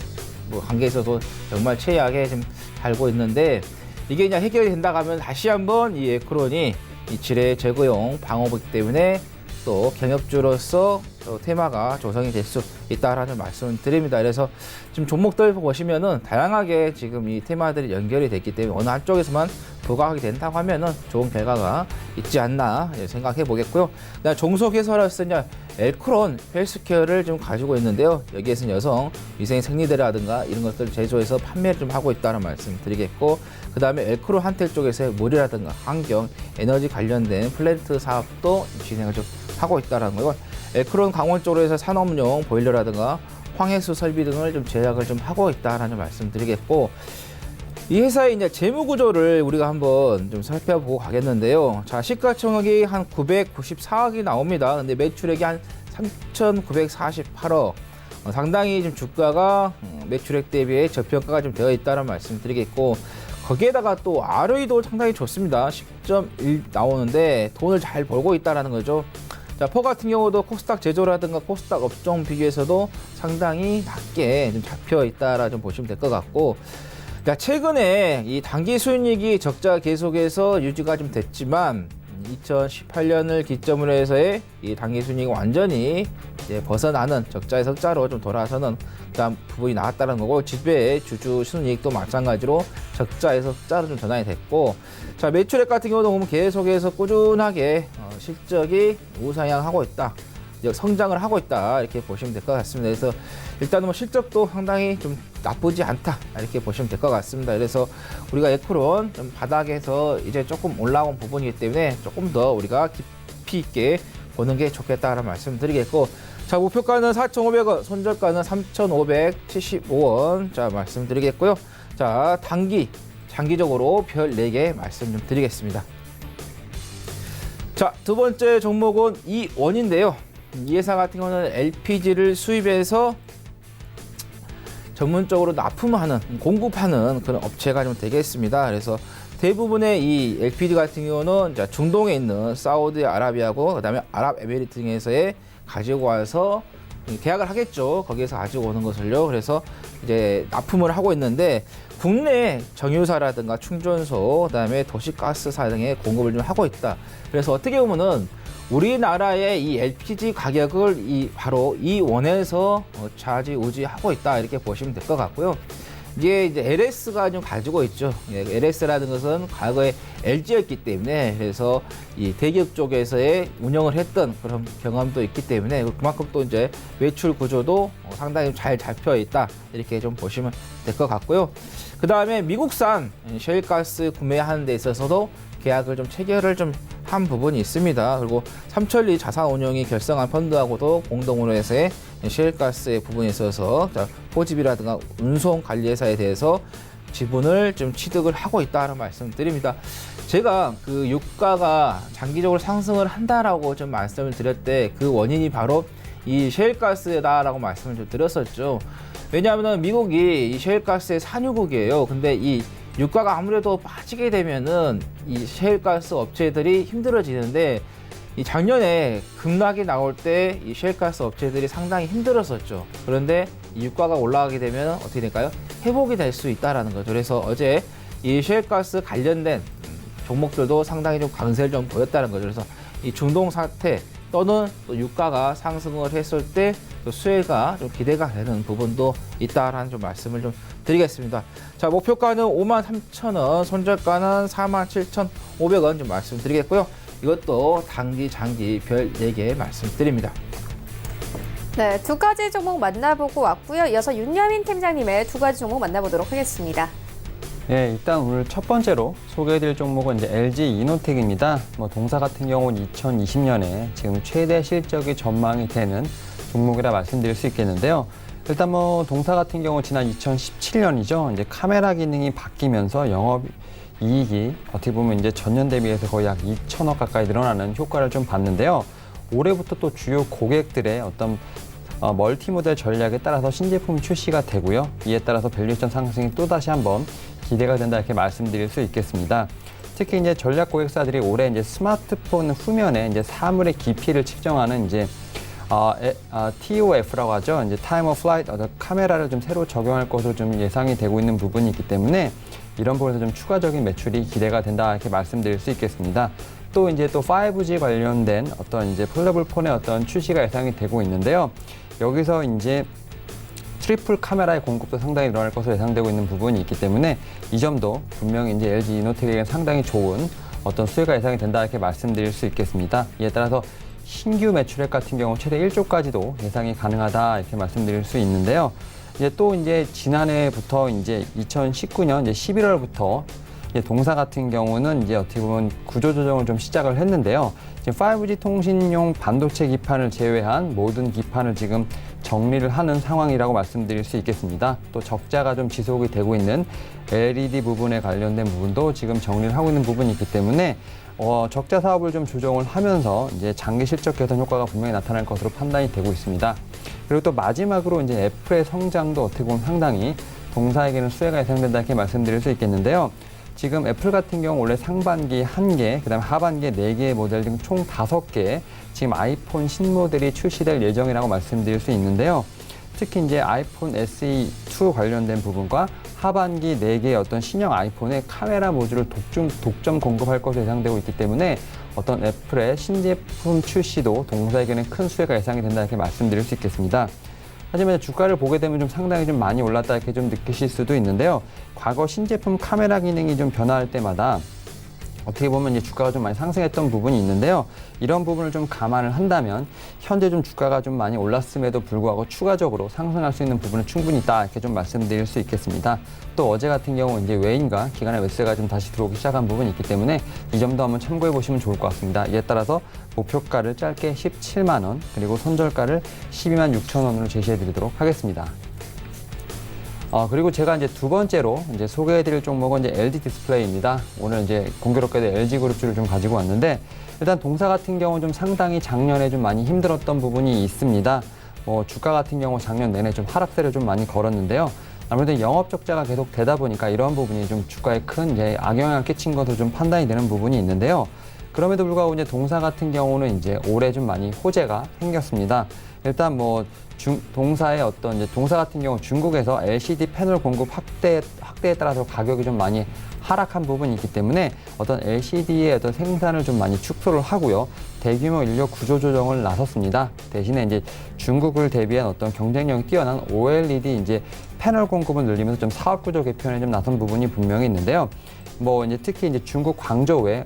관계에 있어서 정말 최악에 좀 달고 있는데 이게 이제 해결이 된다 하면 다시 한번 이 웰크론이 이 지뢰 제거용 방어복 때문에 또 경협주로서 또 테마가 조성이 될 수 있다라는 말씀을 드립니다. 그래서 지금 종목들 보시면은 다양하게 지금 이 테마들이 연결이 됐기 때문에 어느 한쪽에서만 부각이 된다고 하면은 좋은 결과가 있지 않나 생각해 보겠고요. 그다음 종속회사로서 이제 웰크론 헬스케어를 좀 가지고 있는데요. 여기에서는 여성 위생 생리대라든가 이런 것들을 제조해서 판매를 좀 하고 있다는 말씀 드리겠고, 그 다음에 웰크론 한텔 쪽에서 물이라든가 환경, 에너지 관련된 플랜트 사업도 진행을 좀 하고 있다는 거고, 웰크론 강원 쪽으로 해서 산업용 보일러라든가 황해수 설비 등을 좀 제작을 좀 하고 있다라는 말씀 드리겠고, 이 회사의 이제 재무 구조를 우리가 한번 좀 살펴보고 가겠는데요. 자, 시가총액이 한 994억이 나옵니다. 근데 매출액이 한 3,948억. 상당히 좀 주가가 매출액 대비에 저평가가 좀 되어 있다는 말씀 드리겠고, 거기에다가 또 ROE도 상당히 좋습니다. 10.1 나오는데 돈을 잘 벌고 있다라는 거죠. 자, 퍼 같은 경우도 코스닥 제조라든가 코스닥 업종 비교해서도 상당히 낮게 좀 잡혀 있다라 좀 보시면 될 것 같고, 자, 최근에 이 단기 수익률이 적자 계속해서 유지가 좀 됐지만 2018년을 기점으로 해서의 이 단기 수익률이 완전히 이제 벗어나는 적자에서 흑자로 좀 돌아서는 그런 부분이 나왔다는 거고, 지배 주주 순이익도 마찬가지로 적자에서 흑자로 좀 전환이 됐고, 자, 매출액 같은 경우도 보면 계속해서 꾸준하게 실적이 우상향하고 있다, 성장을 하고 있다, 이렇게 보시면 될 것 같습니다. 그래서 일단은 뭐 실적도 상당히 좀 나쁘지 않다, 이렇게 보시면 될 것 같습니다. 그래서 우리가 에프론 좀 바닥에서 이제 조금 올라온 부분이기 때문에 조금 더 우리가 깊이 있게 보는 게 좋겠다라는 말씀 드리겠고, 자, 목표가는 4,500원, 손절가는 3,575원, 자, 말씀드리겠고요. 자, 장기적으로 별 4개 말씀 좀 드리겠습니다. 자, 두 번째 종목은 이원인데요. 이 회사 같은 경우는 LPG를 수입해서 전문적으로 납품하는, 공급하는 그런 업체가 좀 되겠습니다. 그래서 대부분의 이 LPG 같은 경우는 중동에 있는 사우디아라비아고 그다음에 아랍에미리트 등에서의 가지고 와서 계약을 하겠죠. 거기에서 가지고 오는 것을요. 그래서 이제 납품을 하고 있는데, 국내 정유사라든가 충전소, 그다음에 도시가스사 등의 공급을 좀 하고 있다. 그래서 어떻게 보면은 우리나라의 이 LPG 가격을 바로 이 원에서 좌지우지하고 있다, 이렇게 보시면 될 것 같고요. 이제 LS가 좀 가지고 있죠. LS라는 것은 과거에 LG였기 때문에, 그래서 이 대기업 쪽에서의 운영을 했던 그런 경험도 있기 때문에 그만큼 또 이제 매출 구조도 상당히 잘 잡혀 있다, 이렇게 좀 보시면 될 것 같고요. 그 다음에 미국산 셰일가스 구매하는 데 있어서도 계약을 좀 체결을 좀 한 부분이 있습니다. 그리고 삼천리 자산운용이 결성한 펀드하고도 공동으로 해서의 셰일가스의 부분에 있어서 포집이라든가 운송관리회사에 대해서 지분을 좀 취득을 하고 있다는 말씀드립니다. 제가 그 유가가 장기적으로 상승을 한다라고 좀 말씀을 드렸을 때 그 원인이 바로 이 셰일가스다라고 말씀을 좀 드렸었죠. 왜냐하면 미국이 이 셰일가스의 산유국이에요. 근데 이 유가가 아무래도 빠지게 되면은 이 셰일가스 업체들이 힘들어지는데, 이 작년에 급락이 나올 때 이 셰일가스 업체들이 상당히 힘들었었죠. 그런데 이 유가가 올라가게 되면 어떻게 될까요? 회복이 될 수 있다라는 거죠. 그래서 어제 이 셰일가스 관련된 종목들도 상당히 좀 강세를 좀 보였다는 거죠. 그래서 이 중동 사태 또는 또 유가가 상승을 했을 때 또 수혜가 좀 기대가 되는 부분도 있다라는 좀 말씀을 좀 드리겠습니다. 자, 목표가는 53,000원, 손절가는 47,500원 좀 말씀드리겠고요. 이것도 단기, 장기 별 4개 말씀드립니다. 네, 두 가지 종목 만나보고 왔고요. 이어서 윤여민 팀장님의 두 가지 종목 만나보도록 하겠습니다. 네, 일단 오늘 첫 번째로 소개해드릴 종목은 이제 LG 이노텍입니다. 동사 같은 경우는 2020년에 지금 최대 실적이 전망이 되는 종목이라 말씀드릴 수 있겠는데요. 일단 동사 같은 경우 지난 2017년이죠. 이제 카메라 기능이 바뀌면서 영업 이익이 어떻게 보면 이제 전년 대비해서 거의 약 2천억 가까이 늘어나는 효과를 좀 봤는데요. 올해부터 또 주요 고객들의 어떤 멀티 모델 전략에 따라서 신제품 출시가 되고요. 이에 따라서 밸류에이션 상승이 또 다시 한번 기대가 된다, 이렇게 말씀드릴 수 있겠습니다. 특히 이제 전략 고객사들이 올해 이제 스마트폰 후면에 이제 사물의 깊이를 측정하는 이제 TOF라고 하죠. 이제 Time of Flight 카메라를 좀 새로 적용할 것으로 좀 예상이 되고 있는 부분이 있기 때문에 이런 부분에서 좀 추가적인 매출이 기대가 된다, 이렇게 말씀드릴 수 있겠습니다. 또 이제 또 5G 관련된 어떤 이제 폴더블 폰의 어떤 출시가 예상이 되고 있는데요. 여기서 이제 트리플 카메라의 공급도 상당히 늘어날 것으로 예상되고 있는 부분이 있기 때문에 이 점도 분명히 이제 LG 이노텍에게 상당히 좋은 어떤 수혜가 예상이 된다, 이렇게 말씀드릴 수 있겠습니다. 이에 따라서 신규 매출액 같은 경우 최대 1조까지도 예상이 가능하다, 이렇게 말씀드릴 수 있는데요. 이제 또 이제 지난해부터 이제 2019년 이제 11월부터 이제 동사 같은 경우는 이제 어떻게 보면 구조 조정을 좀 시작을 했는데요. 지금 5G 통신용 반도체 기판을 제외한 모든 기판을 지금 정리를 하는 상황이라고 말씀드릴 수 있겠습니다. 또 적자가 좀 지속이 되고 있는 LED 부분에 관련된 부분도 지금 정리를 하고 있는 부분이 있기 때문에 적자 사업을 좀 조정을 하면서 이제 장기 실적 개선 효과가 분명히 나타날 것으로 판단이 되고 있습니다. 그리고 또 마지막으로 이제 애플의 성장도 어떻게 보면 상당히 동사에게는 수혜가 예상된다, 이렇게 말씀드릴 수 있겠는데요. 지금 애플 같은 경우 원래 상반기 1개, 그다음에 하반기에 4개의 모델 등 총 5개 지금 아이폰 신모델이 출시될 예정이라고 말씀드릴 수 있는데요. 특히 이제 아이폰 SE2 관련된 부분과 하반기 4개의 어떤 신형 아이폰의 카메라 모듈을 독점 공급할 것으로 예상되고 있기 때문에 어떤 애플의 신제품 출시도 동사에게는 큰 수혜가 예상이 된다 이렇게 말씀드릴 수 있겠습니다. 하지만 주가를 보게 되면 좀 상당히 좀 많이 올랐다 이렇게 좀 느끼실 수도 있는데요. 과거 신제품 카메라 기능이 좀 변화할 때마다 어떻게 보면 이제 주가가 좀 많이 상승했던 부분이 있는데요. 이런 부분을 좀 감안을 한다면 현재 좀 주가가 좀 많이 올랐음에도 불구하고 추가적으로 상승할 수 있는 부분은 충분히 있다 이렇게 좀 말씀드릴 수 있겠습니다. 또 어제 같은 경우 이제 외인과 기관의 매수가 좀 다시 들어오기 시작한 부분이 있기 때문에 이 점도 한번 참고해 보시면 좋을 것 같습니다. 이에 따라서 목표가를 짧게 17만 원 그리고 손절가를 12만 6천 원으로 제시해 드리도록 하겠습니다. 그리고 제가 이제 두 번째로 이제 소개해드릴 종목은 이제 LG 디스플레이입니다. 오늘 이제 공교롭게도 LG 그룹주를 좀 가지고 왔는데 일단 동사 같은 경우는 좀 상당히 작년에 좀 많이 힘들었던 부분이 있습니다. 주가 같은 경우 작년 내내 좀 하락세를 좀 많이 걸었는데요. 아무래도 영업 적자가 계속 되다 보니까 이런 부분이 좀 주가에 큰 이제 악영향을 끼친 것으로 좀 판단이 되는 부분이 있는데요. 그럼에도 불구하고 이제 동사 같은 경우는 이제 올해 좀 많이 호재가 생겼습니다. 일단 동사의 어떤 이제 동사 같은 경우 중국에서 LCD 패널 공급 확대에 따라서 가격이 좀 많이 하락한 부분이 있기 때문에 어떤 LCD의 어떤 생산을 좀 많이 축소를 하고요. 대규모 인력 구조 조정을 나섰습니다. 대신에 이제 중국을 대비한 어떤 경쟁력이 뛰어난 OLED 이제 패널 공급을 늘리면서 좀 사업 구조 개편에 좀 나선 부분이 분명히 있는데요. 이제 특히 이제 중국 광저우에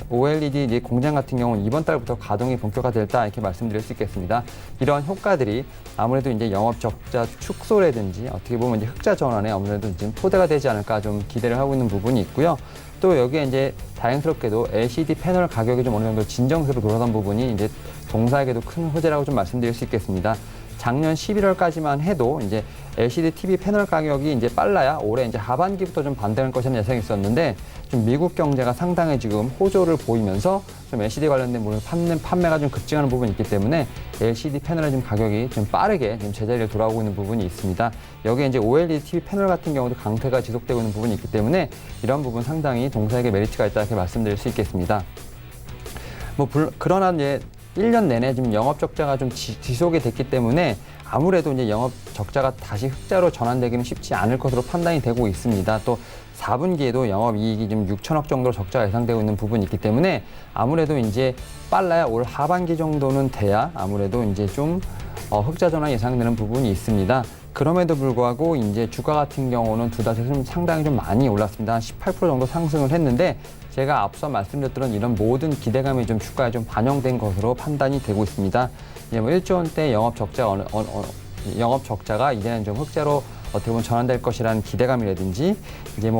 OLED 이제 공장 같은 경우는 이번 달부터 가동이 본격화됐다 이렇게 말씀드릴 수 있겠습니다. 이런 효과들이 아무래도 이제 영업 적자 축소라든지 어떻게 보면 이제 흑자 전환에 아무래도 지금 토대가 되지 않을까 좀 기대를 하고 있는 부분이 있고요. 또 여기에 이제 다행스럽게도 LCD 패널 가격이 좀 어느 정도 진정세로 돌아간 부분이 이제 동사에게도 큰 호재라고 좀 말씀드릴 수 있겠습니다. 작년 11월까지만 해도 이제 LCD TV 패널 가격이 이제 빨라야 올해 이제 하반기부터 좀 반등할 것이라는 예상이 있었는데 좀 미국 경제가 상당히 지금 호조를 보이면서 좀 LCD 관련된 물론 판매가 좀 급증하는 부분이 있기 때문에 LCD 패널의 좀 가격이 좀 빠르게 좀 제자리를 돌아오고 있는 부분이 있습니다. 여기에 이제 OLED TV 패널 같은 경우도 강세가 지속되고 있는 부분이 있기 때문에 이런 부분 상당히 동사에게 메리트가 있다 이렇게 말씀드릴 수 있겠습니다. 그러나 이제 1년 내내 지금 영업 적자가 좀 지속이 됐기 때문에 아무래도 이제 영업 적자가 다시 흑자로 전환되기는 쉽지 않을 것으로 판단이 되고 있습니다. 또 4분기에도 영업 이익이 좀 6천억 정도 적자가 예상되고 있는 부분이 있기 때문에 아무래도 이제 빨라야 올 하반기 정도는 돼야 아무래도 이제 좀 흑자 전환이 예상되는 부분이 있습니다. 그럼에도 불구하고 이제 주가 같은 경우는 두 달 새에 좀 상당히 좀 많이 올랐습니다. 한 18% 정도 상승을 했는데 제가 앞서 말씀드렸던 이런 모든 기대감이 좀 주가에 좀 반영된 것으로 판단이 되고 있습니다. 이제 1조 원대 영업 적자가 이제는 좀 흑자로 어떻게 보면 전환될 것이라는 기대감이라든지 이제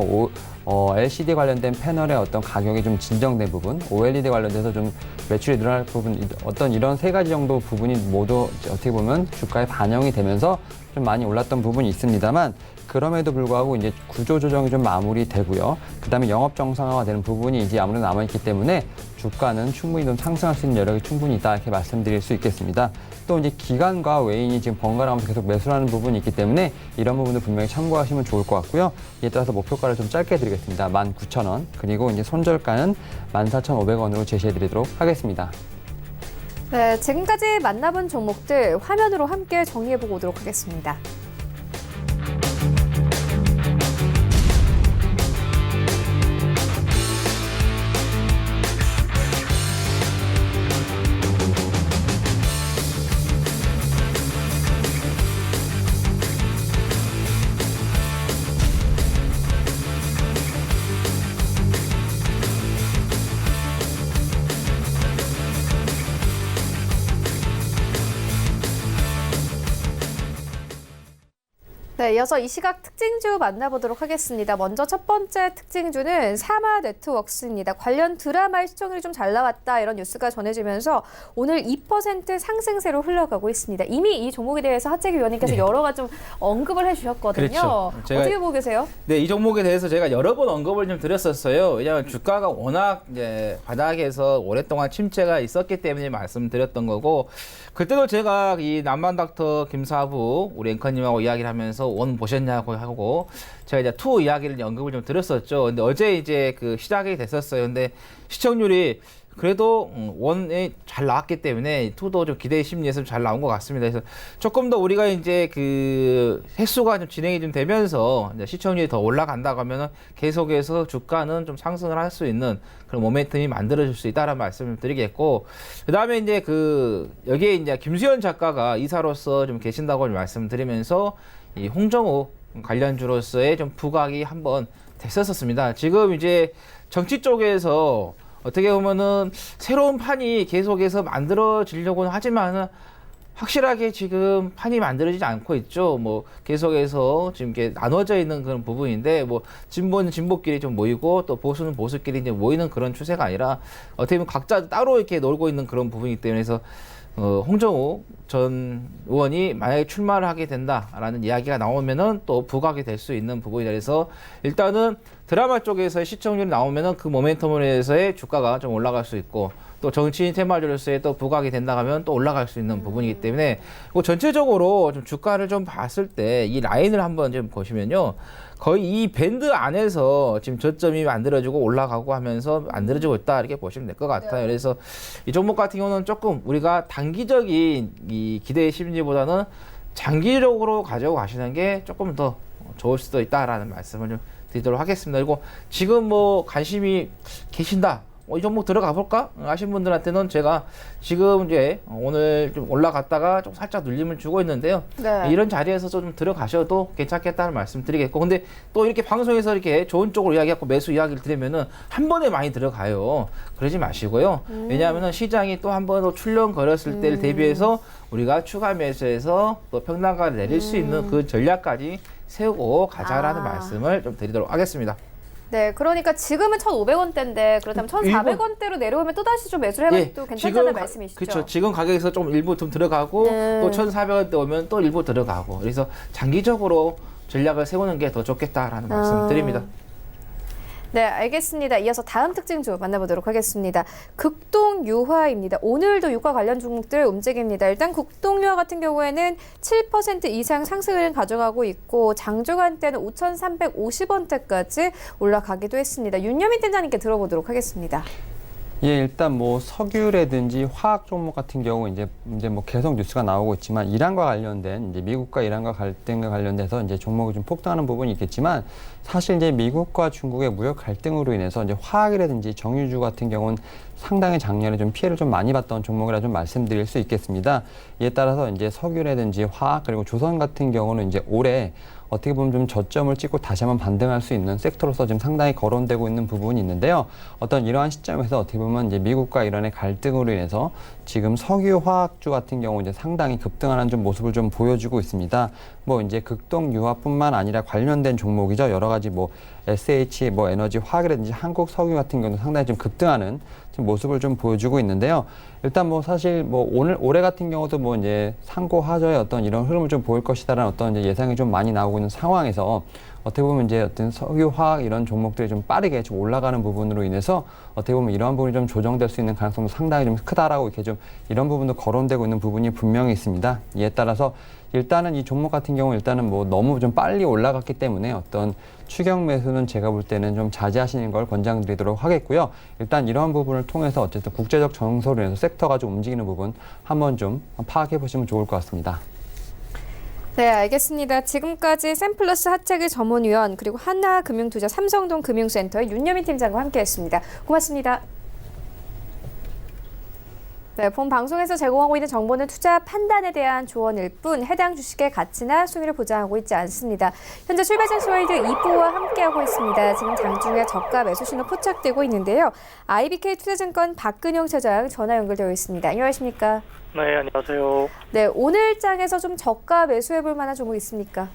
LCD 관련된 패널의 어떤 가격이 좀 진정된 부분, OLED 관련돼서 좀 매출이 늘어날 부분, 어떤 이런 세 가지 정도 부분이 모두 어떻게 보면 주가에 반영이 되면서 좀 많이 올랐던 부분이 있습니다만 그럼에도 불구하고 이제 구조 조정이 좀 마무리되고요. 그다음에 영업 정상화가 되는 부분이 이제 아무래도 남아있기 때문에 주가는 충분히 좀 상승할 수 있는 여력이 충분히 있다 이렇게 말씀드릴 수 있겠습니다. 또 이제 기관과 외인이 지금 번갈아가면서 계속 매수를 하는 부분이 있기 때문에 이런 부분도 분명히 참고하시면 좋을 것 같고요. 이에 따라서 목표가를 좀 짧게 드리겠습니다. 19,000원 그리고 이제 손절가는 14,500원으로 제시해드리도록 하겠습니다. 네, 지금까지 만나본 종목들 화면으로 함께 정리해보고 오도록 하겠습니다. 네, 이어서 이 시각 특징주 만나보도록 하겠습니다. 먼저 첫 번째 특징주는 사마 네트워크스입니다. 관련 드라마의 시청률이 좀 잘 나왔다 이런 뉴스가 전해지면서 오늘 2% 상승세로 흘러가고 있습니다. 이미 이 종목에 대해서 하재기 위원님께서 여러 가지 좀 언급을 해주셨거든요. 그렇죠. 어떻게 보고 계세요? 네, 이 종목에 대해서 제가 여러 번 언급을 좀 드렸었어요. 왜냐하면 주가가 워낙 이제 바닥에서 오랫동안 침체가 있었기 때문에 말씀드렸던 거고, 그때도 제가 이 남만닥터 김사부 우리 앵커님하고 이야기를 하면서 원 보셨냐고 하고 제가 이제 투 이야기를 언급을 좀 드렸었죠. 근데 어제 이제 그 시작이 됐었어요. 근데 시청률이 그래도 원에 잘 나왔기 때문에 투도 좀 기대 심리에서 잘 나온 것 같습니다. 그래서 조금 더 우리가 이제 그 횟수가 좀 진행이 좀 되면서 이제 시청률이 더 올라간다고 하면은 계속해서 주가는 좀 상승을 할 수 있는 그런 모멘텀이 만들어질 수 있다라는 말씀을 드리겠고, 그 다음에 이제 그 여기에 이제 김수현 작가가 이사로서 좀 계신다고 말씀드리면서 이 홍정우 관련주로서의 좀 부각이 한번 됐었습니다. 지금 이제 정치 쪽에서 어떻게 보면은 새로운 판이 계속해서 만들어지려고는 하지만은 확실하게 지금 판이 만들어지지 않고 있죠. 뭐 계속해서 지금 이렇게 나눠져 있는 그런 부분인데, 뭐 진보는 진보끼리 좀 모이고 또 보수는 보수끼리 이제 모이는 그런 추세가 아니라 어떻게 보면 각자 따로 이렇게 놀고 있는 그런 부분이기 때문에, 그래서 홍정우 전 의원이 만약에 출마를 하게 된다라는 이야기가 나오면은 또 부각이 될 수 있는 부분이라, 그래서 일단은 드라마 쪽에서의 시청률이 나오면은 그 모멘텀으로 해서의 주가가 좀 올라갈 수 있고, 또 정치인 테마주로서의 또 부각이 된다 하면 또 올라갈 수 있는 부분이기 때문에, 뭐 전체적으로 좀 주가를 좀 봤을 때 이 라인을 한번 좀 보시면요, 거의 이 밴드 안에서 지금 저점이 만들어지고 올라가고 하면서 만들어지고 있다, 이렇게 보시면 될 것 같아요. 그래서 이 종목 같은 경우는 조금 우리가 단기적인 이 기대 심리보다는 장기적으로 가지고 가시는 게 조금 더 좋을 수도 있다라는 말씀을 좀 드리도록 하겠습니다. 그리고 지금 뭐 관심이 계신다, 이 종목 들어가 볼까 하신 분들한테는 제가 지금 이제 오늘 좀 올라갔다가 좀 살짝 눌림을 주고 있는데요. 네. 이런 자리에서 좀 들어가셔도 괜찮겠다는 말씀 드리겠고, 근데 또 이렇게 방송에서 이렇게 좋은 쪽으로 이야기하고 매수 이야기를 드리면은 한 번에 많이 들어가요. 그러지 마시고요. 왜냐하면은 시장이 또 한 번 더 출렁거렸을 때를 대비해서 우리가 추가 매수해서 또 평단가를 내릴 수 있는 그 전략까지 세우고 가자라는 말씀을 좀 드리도록 하겠습니다. 네, 그러니까 지금은 1,500원대인데 그렇다면 1,400원대로 내려오면 또 다시 좀 매수를 해봐도 또 괜찮다는 말씀이시죠? 그렇죠. 지금 가격에서 좀 일부 좀 들어가고 네. 또 1,400원대 오면 또 일부 들어가고, 그래서 장기적으로 전략을 세우는 게 더 좋겠다라는 말씀 드립니다. 네, 알겠습니다. 이어서 다음 특징주 만나보도록 하겠습니다. 극동유화입니다. 오늘도 유가 관련 종목들 움직입니다. 일단 극동유화 같은 경우에는 7% 이상 상승을 가져가고 있고 장중한 때는 5,350원대까지 올라가기도 했습니다. 윤여민 팀장님께 들어보도록 하겠습니다. 예, 일단 뭐 석유라든지 화학 종목 같은 경우 이제 뭐 계속 뉴스가 나오고 있지만, 이란과 관련된 이제 미국과 이란과 갈등과 관련돼서 이제 종목이 좀 폭등하는 부분이 있겠지만, 사실 이제 미국과 중국의 무역 갈등으로 인해서 이제 화학이라든지 정유주 같은 경우는 상당히 작년에 좀 피해를 좀 많이 봤던 종목이라 좀 말씀드릴 수 있겠습니다. 이에 따라서 이제 석유라든지 화학, 그리고 조선 같은 경우는 이제 올해 어떻게 보면 좀 저점을 찍고 다시 한번 반등할 수 있는 섹터로서 지금 상당히 거론되고 있는 부분이 있는데요. 어떤 이러한 시점에서 어떻게 보면 이제 미국과 이란의 갈등으로 인해서 지금 석유 화학주 같은 경우 이제 상당히 급등하는 좀 모습을 좀 보여주고 있습니다. 뭐 이제 극동유화뿐만 아니라 관련된 종목이죠. 여러 가지 뭐 SH, 뭐 에너지 화학이라든지 한국 석유 같은 경우도 상당히 좀 급등하는 좀 모습을 좀 보여주고 있는데요. 일단 뭐 사실 뭐 올해 같은 경우도 뭐 이제 상고하저의 어떤 이런 흐름을 좀 보일 것이다라는 어떤 이제 예상이 좀 많이 나오고 있는 상황에서, 어떻게 보면 이제 어떤 석유화학 이런 종목들이 좀 빠르게 좀 올라가는 부분으로 인해서 어떻게 보면 이러한 부분이 좀 조정될 수 있는 가능성도 상당히 좀 크다라고 이렇게 좀 이런 부분도 거론되고 있는 부분이 분명히 있습니다. 이에 따라서 일단은 이 종목 같은 경우 일단은 뭐 너무 좀 빨리 올라갔기 때문에 어떤 추격 매수는 제가 볼 때는 좀 자제하시는 걸 권장드리도록 하겠고요. 일단 이러한 부분을 통해서 어쨌든 국제적 정서로 인해서 섹터가 좀 움직이는 부분 한번 좀 파악해 보시면 좋을 것 같습니다. 네, 알겠습니다. 지금까지 샘플러스 하차기 전문위원 그리고 하나금융투자 삼성동 금융센터의 윤여민 팀장과 함께했습니다. 고맙습니다. 네, 본 방송에서 제공하고 있는 정보는 투자 판단에 대한 조언일 뿐 해당 주식의 가치나 순위를 보장하고 있지 않습니다. 현재 출발전 스와이드 2부와 함께하고 있습니다. 지금 장중에 저가 매수 신호 포착되고 있는데요. IBK 투자증권 박근영 차장 전화 연결되어 있습니다. 안녕하십니까? 네, 안녕하세요. 네, 오늘 장에서 좀 저가 매수해볼 만한 종목 있습니까?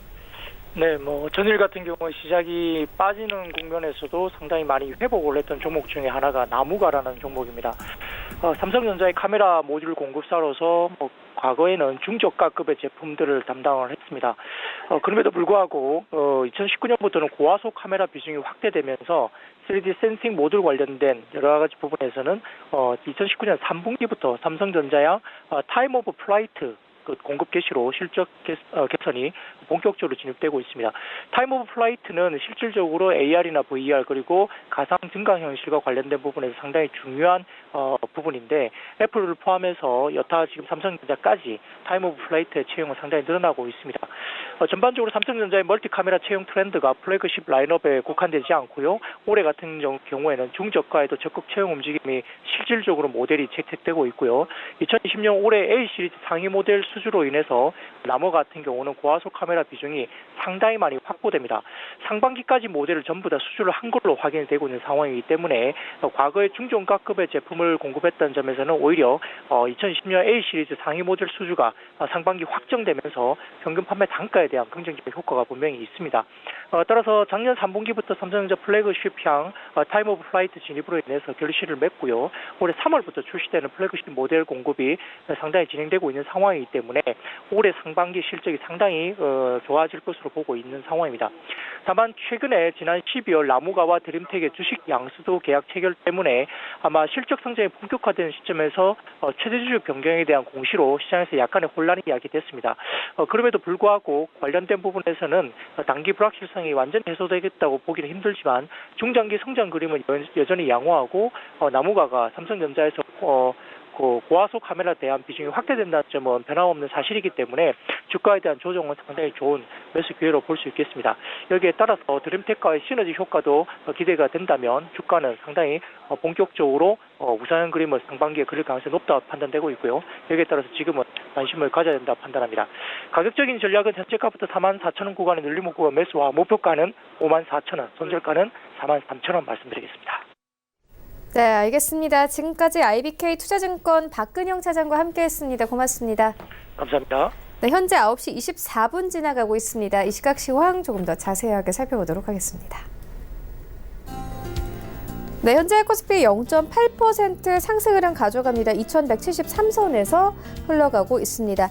네, 뭐 전일 같은 경우 시작이 빠지는 국면에서도 상당히 많이 회복을 했던 종목 중에 하나가 나무가라는 종목입니다. 삼성전자의 카메라 모듈 공급사로서 과거에는 중저가급의 제품들을 담당을 했습니다. 그럼에도 불구하고 2019년부터는 고화소 카메라 비중이 확대되면서 3D 센싱 모듈 관련된 여러 가지 부분에서는 2019년 3분기부터 삼성전자야 타임 오브 플라이트 그 공급 개시로 실적 개선이 본격적으로 진입되고 있습니다. 타임 오브 플라이트는 실질적으로 AR이나 VR 그리고 가상 증강 현실과 관련된 부분에서 상당히 중요한 부분인데 애플을 포함해서 여타 지금 삼성전자까지 타임 오브 플라이트의 채용은 상당히 늘어나고 있습니다. 전반적으로 삼성전자의 멀티 카메라 채용 트렌드가 플래그십 라인업에 국한되지 않고요. 올해 같은 경우에는 중저가에도 적극 채용 움직임이 실질적으로 모델이 채택되고 있고요. 2020년 올해 A 시리즈 상위 모델 수주로 인해서 나머 같은 경우는 고화소 카메라 비중이 상당히 많이 확보됩니다. 상반기까지 모델을 전부 다 수주를 한 걸로 확인이 되고 있는 상황이기 때문에 과거에 중저가급의 제품을 공급했던 점에서는 오히려 2010년 A 시리즈 상위 모델 수주가 상반기 확정되면서 평균 판매 단가에 대한 긍정적 효과가 분명히 있습니다. 따라서 작년 3분기부터 삼성전자 플래그십향 타임 오브 플라이트 진입으로 인해서 결실을 맺고요. 올해 3월부터 출시되는 플래그십 모델 공급이 상당히 진행되고 있는 상황이기 때문에 올해 상반기 실적이 상당히 좋아질 것으로 보고 있는 상황입니다. 다만 최근에 지난 12월 나무가와 드림텍의 주식 양수도 계약 체결 때문에 아마 실적 성장이 본격화된 시점에서 최대 주주 변경에 대한 공시로 시장에서 약간의 혼란이 야기됐습니다. 그럼에도 불구하고 관련된 부분에서는 단기 불확실성이 완전히 해소되겠다고 보기는 힘들지만 중장기 성장 그림은 여전히 양호하고 나무가가 삼성전자에서 고화소 카메라에 대한 비중이 확대된다는 점은 변함없는 사실이기 때문에 주가에 대한 조정은 상당히 좋은 매수 기회로 볼 수 있겠습니다. 여기에 따라서 드림텍과의 시너지 효과도 기대가 된다면 주가는 상당히 본격적으로 우상향 그림을 상반기에 그릴 가능성이 높다고 판단되고 있고요. 여기에 따라서 지금은 관심을 가져야 된다고 판단합니다. 가격적인 전략은 현재가부터 44,000원 구간의 늘림 목표가 매수와 목표가는 54,000원, 손절가는 43,000원 말씀드리겠습니다. 네, 알겠습니다. 지금까지 IBK 투자증권 박근영 차장과 함께했습니다. 고맙습니다. 감사합니다. 네, 현재 9시 24분 지나가고 있습니다. 이 시각 시황 조금 더 자세하게 살펴보도록 하겠습니다. 네, 현재 코스피 0.8% 상승 흐름 가져갑니다. 2173선에서 흘러가고 있습니다.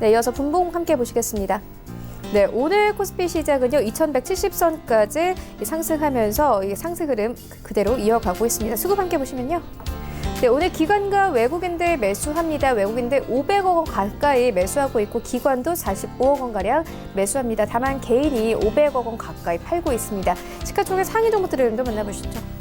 네, 이어서 분봉 함께 보시겠습니다. 네, 오늘 코스피 시작은요 2170선까지 상승하면서 이 상승 흐름 그대로 이어가고 있습니다. 수급 함께 보시면요. 네, 오늘 기관과 외국인들 매수합니다. 외국인들 500억 원 가까이 매수하고 있고 기관도 45억 원 가량 매수합니다. 다만 개인이 500억 원 가까이 팔고 있습니다. 시가총액 상위 종목들을 좀 만나보시죠.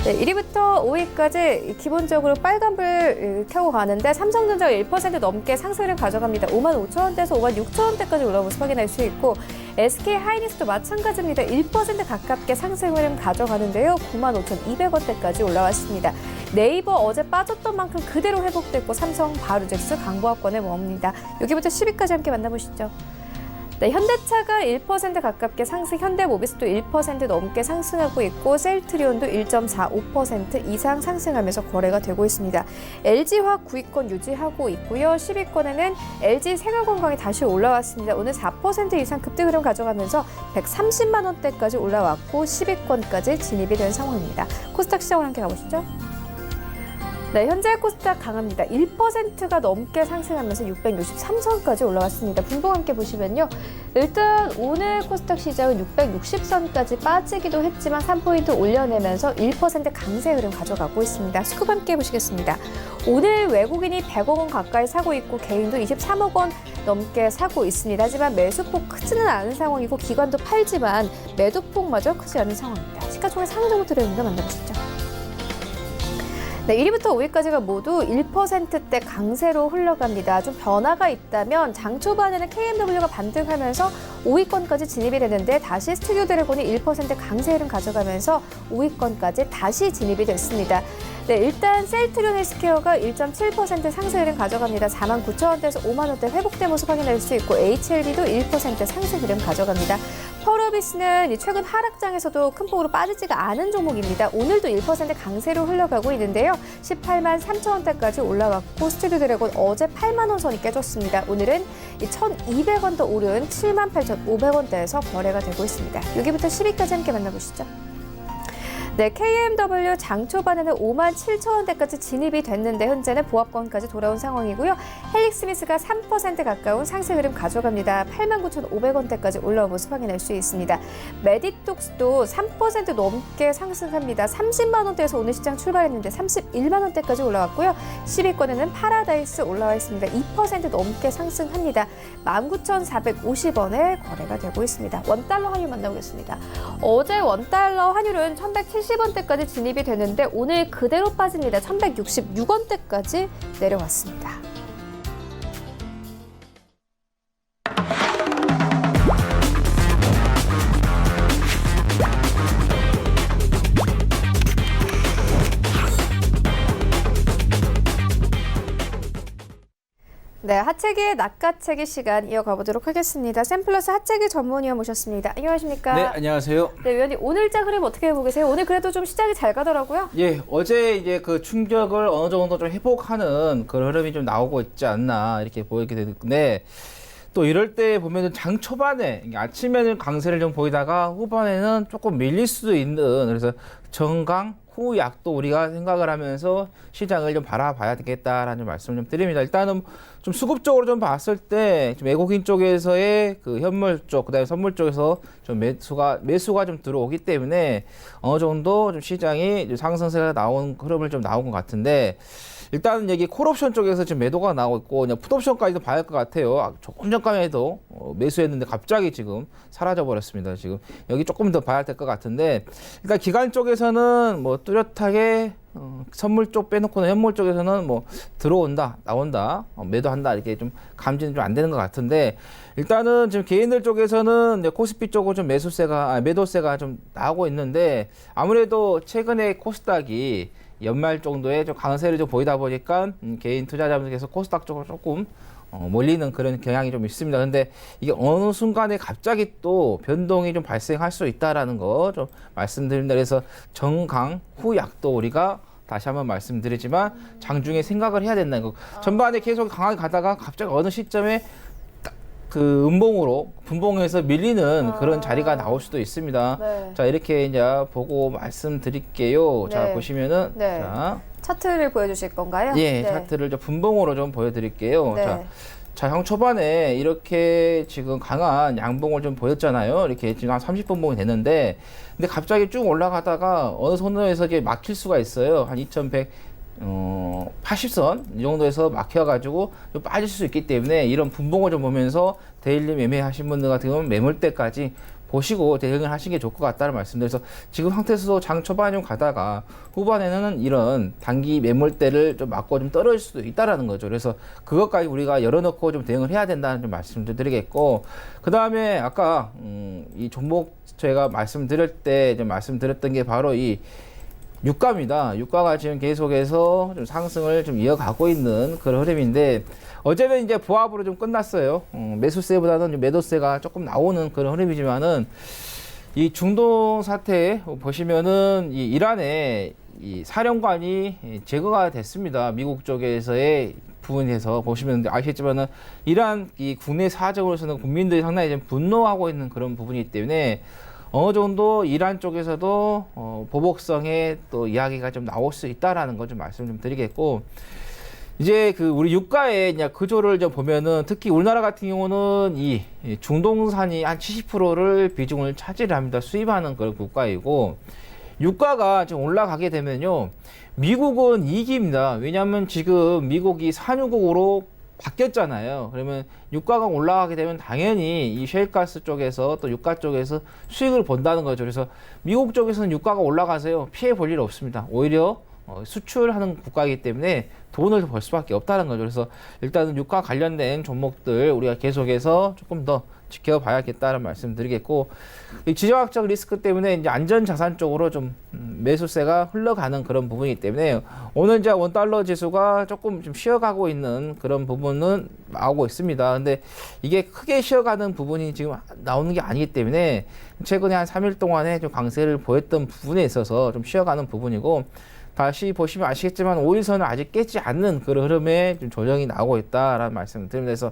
네, 1위부터 5위까지 기본적으로 빨간불 켜고 가는데 삼성전자가 1% 넘게 상승을 가져갑니다. 55,000원대에서 56,000원대까지 올라온 모습 확인할 수 있고 SK하이닉스도 마찬가지입니다. 1% 가깝게 상승 흐름 가져가는데요. 95,200원대까지 올라왔습니다. 네이버 어제 빠졌던 만큼 그대로 회복됐고 삼성, 바로젝스, 강보합권에 머뭅니다. 여기부터 10위까지 함께 만나보시죠. 네, 현대차가 1% 가깝게 상승, 현대모비스도 1% 넘게 상승하고 있고 셀트리온도 1.45% 이상 상승하면서 거래가 되고 있습니다. LG화학 9위권 유지하고 있고요. 10위권에는 LG생활건강이 다시 올라왔습니다. 오늘 4% 이상 급등 흐름 가져가면서 130만 원대까지 올라왔고 10위권까지 진입이 된 상황입니다. 코스닥 시장으로 함께 가보시죠. 네, 현재 코스닥 강합니다. 1%가 넘게 상승하면서 663선까지 올라왔습니다. 분봉 함께 보시면요. 일단 오늘 코스닥 시장은 660선까지 빠지기도 했지만 3포인트 올려내면서 1% 강세 흐름 가져가고 있습니다. 수급 함께 보시겠습니다. 오늘 외국인이 100억 원 가까이 사고 있고 개인도 23억 원 넘게 사고 있습니다. 하지만 매수폭 크지는 않은 상황이고 기관도 팔지만 매도폭마저 크지 않은 상황입니다. 시가총액 상위 종목 들어있는 거 만나보시죠. 네, 1위부터 5위까지가 모두 1%대 강세로 흘러갑니다. 좀 변화가 있다면 장 초반에는 KMW가 반등하면서 5위권까지 진입이 되는데 다시 스튜디오 드래곤이 1% 강세 흐름 가져가면서 5위권까지 다시 진입이 됐습니다. 네, 일단 셀트리온 헬스케어가 1.7% 상승 흐름 가져갑니다. 49,000원대에서 5만 원대 회복된 모습 확인할 수 있고 HLB도 1% 상승 흐름 가져갑니다. 펄어비스는 최근 하락장에서도 큰 폭으로 빠지지가 않은 종목입니다. 오늘도 1% 강세로 흘러가고 있는데요. 18만 3천원대까지 올라왔고 스튜디오 드래곤 어제 8만 원 선이 깨졌습니다. 오늘은 1,200원 더 오른 7만 8,500원대에서 거래가 되고 있습니다. 여기부터 10위까지 함께 만나보시죠. 네, KMW 장 초반에는 57,000원대까지 진입이 됐는데 현재는 보합권까지 돌아온 상황이고요. 헬릭스미스가 3% 가까운 상승 흐름 가져갑니다. 89,500원대까지 올라온 모습 확인할 수 있습니다. 메디톡스도 3% 넘게 상승합니다. 30만 원대에서 오늘 시장 출발했는데 31만 원대까지 올라왔고요. 10위권에는 파라다이스 올라와 있습니다. 2% 넘게 상승합니다. 19,450원에 거래가 되고 있습니다. 원달러 환율 만나보겠습니다. 어제 원달러 환율은 1,170원대까지 진입이 됐는데 오늘 그대로 빠집니다. 1,166원대까지 내려왔습니다. 네, 하체기의 낚아채기 시간 이어가 보도록 하겠습니다. 샘플러스 하체기 전문위원 모셨습니다. 안녕하십니까? 네, 안녕하세요. 네, 위원님 오늘자 흐름 어떻게 보고 계세요? 오늘 그래도 좀 시장이 잘 가더라고요. 예, 어제 이제 그 충격을 어느 정도 좀 회복하는 그런 흐름이 좀 나오고 있지 않나 이렇게 보이게 되는데 또 이럴 때 보면은 장 초반에 아침에는 강세를 좀 보이다가 후반에는 조금 밀릴 수도 있는 그래서 정강 후약도 우리가 생각을 하면서 시장을 좀 바라봐야 되겠다라는 말씀을 좀 드립니다. 일단은 좀 수급적으로 좀 봤을 때 좀 외국인 쪽에서의 그 현물 쪽, 그다음에 선물 쪽에서 좀 매수가 좀 들어오기 때문에 어느 정도 좀 시장이 좀 상승세가 나온 흐름을 좀 나온 것 같은데. 일단은 여기 콜옵션 쪽에서 지금 매도가 나오고 있고 그냥 풋옵션까지도 봐야 할 것 같아요. 조금 전까지 해도 매수했는데 갑자기 지금 사라져 버렸습니다. 지금 여기 조금 더 봐야 될 것 같은데 그러니까 기관 쪽에서는 뭐 뚜렷하게 선물 쪽 빼놓고는 현물 쪽에서는 뭐 들어온다, 나온다, 매도한다 이렇게 좀 감지는 좀 안 되는 것 같은데 일단은 지금 개인들 쪽에서는 이제 코스피 쪽으로 좀 매도세가 좀 나오고 있는데 아무래도 최근에 코스닥이 연말 정도에 좀 강세를 좀 보이다 보니까 개인 투자자분들께서 코스닥 쪽으로 조금 몰리는 그런 경향이 좀 있습니다. 근데 이게 어느 순간에 갑자기 또 변동이 좀 발생할 수 있다라는 거 좀 말씀드립니다. 그래서 정강 후약도 우리가 다시 한번 말씀드리지만 장중에 생각을 해야 된다는 거. 전반에 계속 강하게 가다가 갑자기 어느 시점에 그 분봉에서 밀리는 그런 자리가 나올 수도 있습니다. 네. 자, 이렇게 이제 보고 말씀드릴게요. 네. 자, 보시면은 네. 자, 차트를 보여주실 건가요? 예, 네. 차트를 좀 분봉으로 좀 보여드릴게요. 네. 자, 형 초반에 이렇게 지금 강한 양봉을 좀 보였잖아요. 이렇게 지금 한 30분봉이 됐는데, 근데 갑자기 쭉 올라가다가 어느 선에서 이게 막힐 수가 있어요. 한 2,180선 이 정도에서 막혀가지고 좀 빠질 수 있기 때문에 이런 분봉을 좀 보면서 데일리 매매하신 분들 같은 경우는 매물대까지 보시고 대응을 하시는 게 좋을 것 같다는 말씀드려서 지금 상태에서도 장 초반에 좀 가다가 후반에는 이런 단기 매물대를 좀 맞고 좀 떨어질 수도 있다라는 거죠. 그래서 그것까지 우리가 열어놓고 좀 대응을 해야 된다는 좀 말씀을 드리겠고, 그 다음에 아까 이 종목 제가 말씀드릴 때 좀 말씀드렸던 게 바로 이 유가입니다. 유가가 지금 계속해서 좀 상승을 좀 이어가고 있는 그런 흐름인데 어제는 이제 보합으로 좀 끝났어요. 매수세보다는 좀 매도세가 조금 나오는 그런 흐름이지만은 이 중동 사태 보시면은 이 이란의 이 사령관이 제거가 됐습니다. 미국 쪽에서의 부분에서 보시면 아시겠지만은 이란 이 국내 사정으로서는 국민들이 상당히 좀 분노하고 있는 그런 부분이기 때문에 어느 정도 이란 쪽에서도 보복성의 또 이야기가 좀 나올 수 있다라는 거 좀 말씀 좀 드리겠고, 이제 그 우리 유가의 이제 구조를 좀 보면은 특히 우리나라 같은 경우는 이 중동산이 한 70%를 비중을 차지합니다. 수입하는 그런 국가이고, 유가가 좀 올라가게 되면요, 미국은 이익입니다. 왜냐하면 지금 미국이 산유국으로 바뀌었잖아요. 그러면 유가가 올라가게 되면 당연히 이 셰일가스 쪽에서 또 유가 쪽에서 수익을 본다는 거죠. 그래서 미국 쪽에서는 유가가 올라가서요, 피해 볼 일 없습니다. 오히려 수출하는 국가이기 때문에 돈을 벌 수밖에 없다는 거죠. 그래서 일단은 유가 관련된 종목들 우리가 계속해서 조금 더 지켜봐야겠다는 말씀 드리겠고, 이 지정학적 리스크 때문에 이제 안전자산 쪽으로 좀 매수세가 흘러가는 그런 부분이기 때문에 오늘 이제 원달러 지수가 조금 좀 쉬어가고 있는 그런 부분은 나오고 있습니다. 근데 이게 크게 쉬어가는 부분이 지금 나오는 게 아니기 때문에 최근에 한 3일 동안에 좀 강세를 보였던 부분에 있어서 좀 쉬어가는 부분이고, 다시 보시면 아시겠지만 5일선을 아직 깨지 않는 그런 흐름에 좀 조정이 나오고 있다라는 말씀을 드립니다. 그래서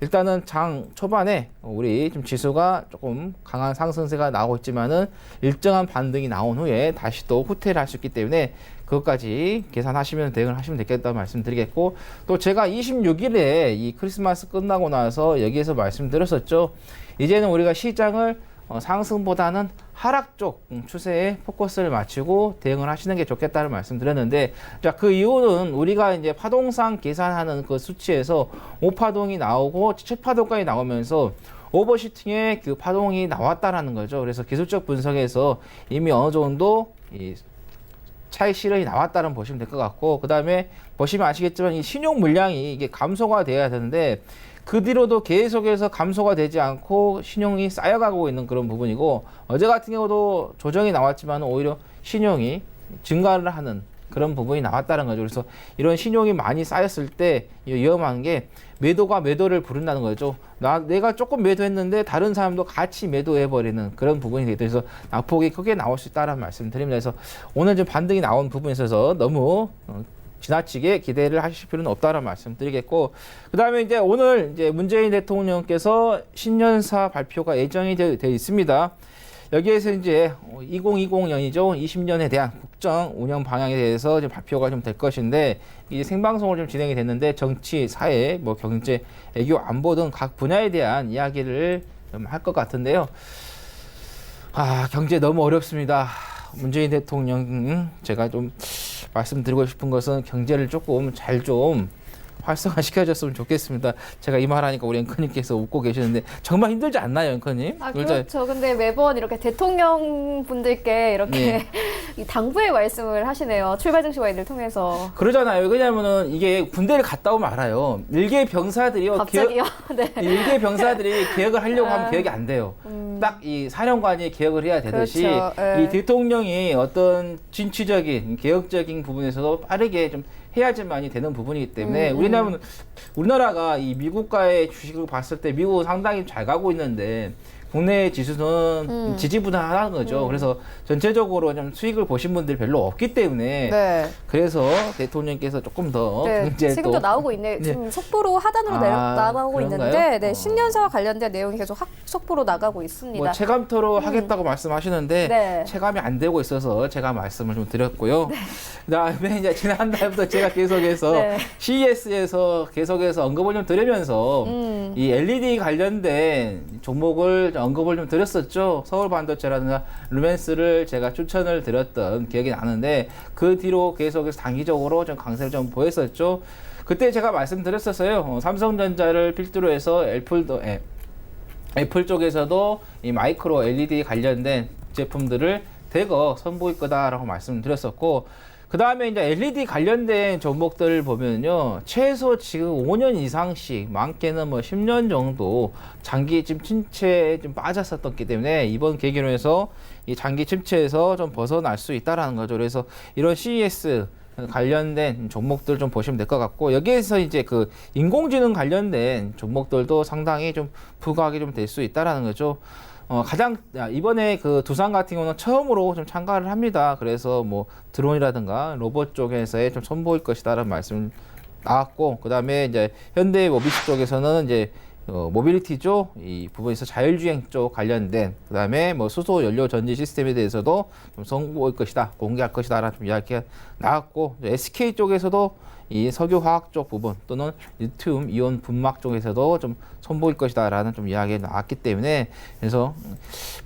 일단은 장 초반에 우리 좀 지수가 조금 강한 상승세가 나오고 있지만은 일정한 반등이 나온 후에 다시 또 후퇴를 할 수 있기 때문에 그것까지 계산하시면 대응을 하시면 되겠다는 말씀드리겠고, 또 제가 26일에 이 크리스마스 끝나고 나서 여기에서 말씀드렸었죠. 이제는 우리가 시장을 상승보다는 하락 쪽 추세에 포커스를 맞추고 대응을 하시는 게 좋겠다는 말씀드렸는데, 자, 그 이유는 우리가 이제 파동상 계산하는 그 수치에서 5파동이 나오고 7파동까지 나오면서 오버슈팅의 그 파동이 나왔다라는 거죠. 그래서 기술적 분석에서 이미 어느 정도 이 차익 실현이 나왔다는 보시면 될 것 같고, 그 다음에 보시면 아시겠지만 이 신용 물량이 이게 감소가 돼야 되는데 그 뒤로도 계속해서 감소가 되지 않고 신용이 쌓여가고 있는 그런 부분이고, 어제 같은 경우도 조정이 나왔지만 오히려 신용이 증가를 하는 그런 부분이 나왔다는 거죠. 그래서 이런 신용이 많이 쌓였을 때 위험한 게 매도가 매도를 부른다는 거죠. 내가 조금 매도했는데 다른 사람도 같이 매도해버리는 그런 부분이 되기 때문에 낙폭이 크게 나올 수 있다는 말씀을 드립니다. 그래서 오늘 좀 반등이 나온 부분에 있어서 너무 지나치게 기대를 하실 필요는 없다는 말씀 드리겠고, 그 다음에 이제 오늘 이제 문재인 대통령께서 신년사 발표가 예정이 되어 있습니다. 여기에서 이제 2020년이죠. 20년에 대한 국정 운영 방향에 대해서 좀 발표가 좀 될 것인데, 이제 생방송으로 좀 진행이 됐는데 정치, 사회, 뭐 경제, 애교, 안보 등 각 분야에 대한 이야기를 좀 할 것 같은데요. 경제 너무 어렵습니다. 문재인 대통령, 제가 좀 말씀드리고 싶은 것은 경제를 조금 잘 좀 활성화 시켜줬으면 좋겠습니다. 제가 이 말하니까 우리 앵커님께서 웃고 계시는데 정말 힘들지 않나요, 앵커님? 그렇죠. 근데 매번 이렇게 대통령 분들께 이렇게 이 당부의 말씀을 하시네요. 출발 증시 와인을 통해서. 그러잖아요. 왜냐면은 이게 군대를 갔다 오면 알아요. 일개 병사들이요. 갑자기요? 네. 일개 병사들이 개혁을 하려고 하면 개혁이 안 돼요. 딱 이 사령관이 개혁을 해야 되듯이 그렇죠. 이 대통령이 어떤 진취적인 개혁적인 부분에서도 빠르게 좀 해야지만이 되는 부분이기 때문에 우리나라가 이 미국과의 주식을 봤을 때 미국은 상당히 잘 가고 있는데 국내 지수는 지지부진하다는 거죠. 그래서 전체적으로 좀 수익을 보신 분들이 별로 없기 때문에 네. 그래서 대통령께서 조금 더 경제를 지금도 나오고 있네. 지금 속보로 하단으로 나가고 그런가요? 있는데, 네, 신년사와 관련된 내용이 계속 속보로 나가고 있습니다. 뭐 체감토로 하겠다고 말씀하시는데 네. 체감이 안 되고 있어서 제가 말씀을 좀 드렸고요. 그다음에 이제 지난 달부터 제가 계속해서 네. CES에서 계속해서 언급을 좀 드리면서 이 LED 관련된 종목을 언급을 좀 드렸었죠. 서울 반도체라든가 루멘스를 제가 추천을 드렸던 기억이 나는데 그 뒤로 계속해서 단기적으로 좀 강세를 좀 보였었죠. 그때 제가 말씀드렸었어요. 삼성전자를 필두로 해서 애플 쪽에서도 이 마이크로 LED 관련된 제품들을 대거 선보일 거다라고 말씀드렸었고, 그 다음에 이제 LED 관련된 종목들을 보면요, 최소 지금 5년 이상씩, 많게는 뭐 10년 정도 장기 좀 침체에 좀 빠졌었기 때문에 이번 계기로 해서 이 장기 침체에서 좀 벗어날 수 있다라는 거죠. 그래서 이런 CES 관련된 종목들 좀 보시면 될 것 같고, 여기에서 이제 그 인공지능 관련된 종목들도 상당히 좀 부각이 좀 될 수 있다라는 거죠. 이번에 그 두산 같은 경우는 처음으로 좀 참가를 합니다. 그래서 뭐 드론이라든가 로봇 쪽에서의 좀 선보일 것이다라는 말씀 나왔고, 그 다음에 이제 현대모비스 쪽에서는 이제 모빌리티죠. 이 부분에서 자율주행 쪽 관련된, 그 다음에 뭐 수소 연료 전지 시스템에 대해서도 좀 선보일 것이다, 공개할 것이다라는 좀 이야기가 나왔고, SK 쪽에서도 이 석유화학 쪽 부분 또는 리튬 이온 분막 쪽에서도 좀 선보일 것이다라는 좀 이야기가 나왔기 때문에, 그래서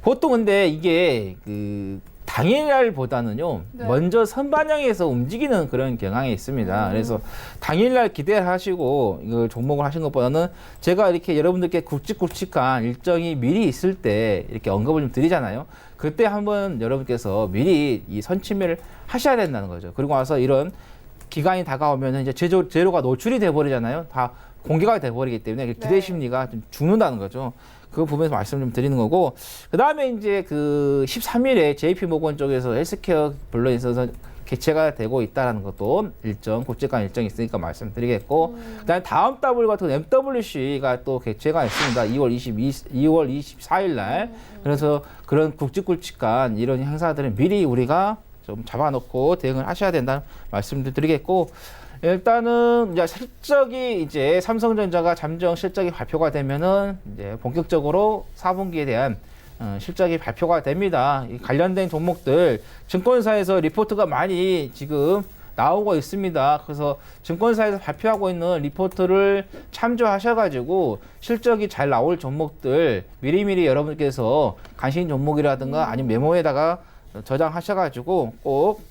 보통 근데 이게 그 당일날보다는요, 먼저 선반영해서 움직이는 그런 경향이 있습니다. 그래서 당일날 기대를 하시고 이걸 종목을 하신 것보다는 제가 이렇게 여러분들께 굵직굵직한 일정이 미리 있을 때 이렇게 언급을 좀 드리잖아요. 그때 한번 여러분께서 미리 이 선침매를 하셔야 된다는 거죠. 그리고 와서 이런 기간이 다가오면 이제 재료가 노출이 돼버리잖아요. 다 공개가 돼버리기 때문에 기대 심리가 좀 죽는다는 거죠. 그 부분에서 말씀을 좀 드리는 거고, 그 다음에 이제 그 13일에 JP모건 쪽에서 헬스케어 본론에 있어서 개최가 되고 있다는 것도 국제간 일정이 있으니까 말씀드리겠고, 그다음에 다음 W 같은 MWC가 또 개최가 있습니다. 2월 24일 날. 그래서 그런 굵직굵직한 이런 행사들은 미리 우리가 좀 잡아놓고 대응을 하셔야 된다는 말씀도 드리겠고, 일단은 이제 실적이 이제 삼성전자가 잠정 실적이 발표가 되면은 이제 본격적으로 4분기에 대한 실적이 발표가 됩니다. 이 관련된 종목들 증권사에서 리포트가 많이 지금 나오고 있습니다. 그래서 증권사에서 발표하고 있는 리포트를 참조하셔가지고 실적이 잘 나올 종목들 미리미리 여러분께서 관심 종목이라든가 아니면 메모에다가 저장하셔가지고 꼭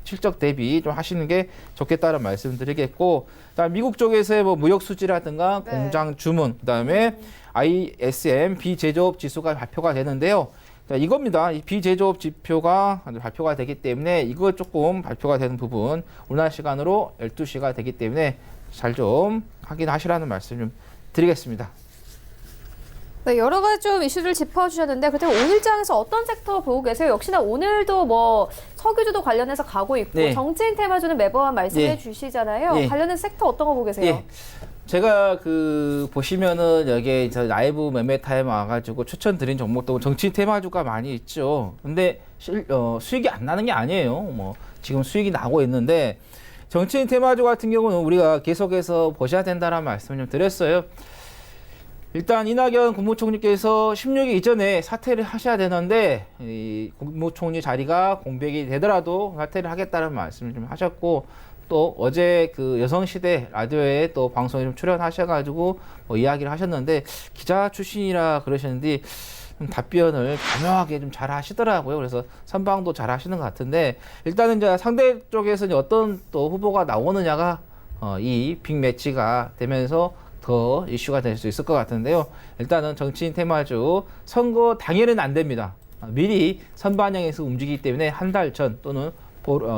실적 대비 좀 하시는 게 좋겠다는 말씀 드리겠고, 그다음 미국 쪽에서의 뭐 무역 수지라든가 네. 공장 주문, 그다음에 ISM 비제조업 지수가 발표가 되는데요. 자, 이겁니다. 이 비제조업 지표가 발표가 되기 때문에 이거 조금 발표가 되는 부분 우리나라 시간으로 12시가 되기 때문에 잘 좀 확인하시라는 말씀 좀 드리겠습니다. 네, 여러 가지 좀 이슈를 짚어주셨는데, 그렇다면 오늘장에서 어떤 섹터 보고 계세요? 역시나 오늘도 뭐 석유주도 관련해서 가고 있고, 네. 정치인 테마주는 매번 말씀해 예. 주시잖아요. 예. 관련된 섹터 어떤 거 보고 계세요? 예. 제가 보시면은 여기에 저 라이브 매매 타임 와가지고 추천드린 종목도 정치 테마주가 많이 있죠. 근데 수익이 안 나는 게 아니에요. 뭐 지금 수익이 나고 있는데 정치인 테마주 같은 경우는 우리가 계속해서 보셔야 된다는 말씀을 좀 드렸어요. 일단 이낙연 국무총리께서 16일 이전에 사퇴를 하셔야 되는데 이 국무총리 자리가 공백이 되더라도 사퇴를 하겠다는 말씀을 좀 하셨고, 또 어제 그 여성시대 라디오에 또 방송에 좀 출연하셔가지고 뭐 이야기를 하셨는데 기자 출신이라 그러셨는데 좀 답변을 교묘하게 좀 잘 하시더라고요. 그래서 선방도 잘 하시는 것 같은데, 일단은 이제 상대 쪽에서 이제 어떤 또 후보가 나오느냐가 이 빅매치가 되면서 더 이슈가 될 수 있을 것 같은데요. 일단은 정치인 테마주 선거 당일은 안 됩니다. 미리 선반영해서 움직이기 때문에 한 달 전 또는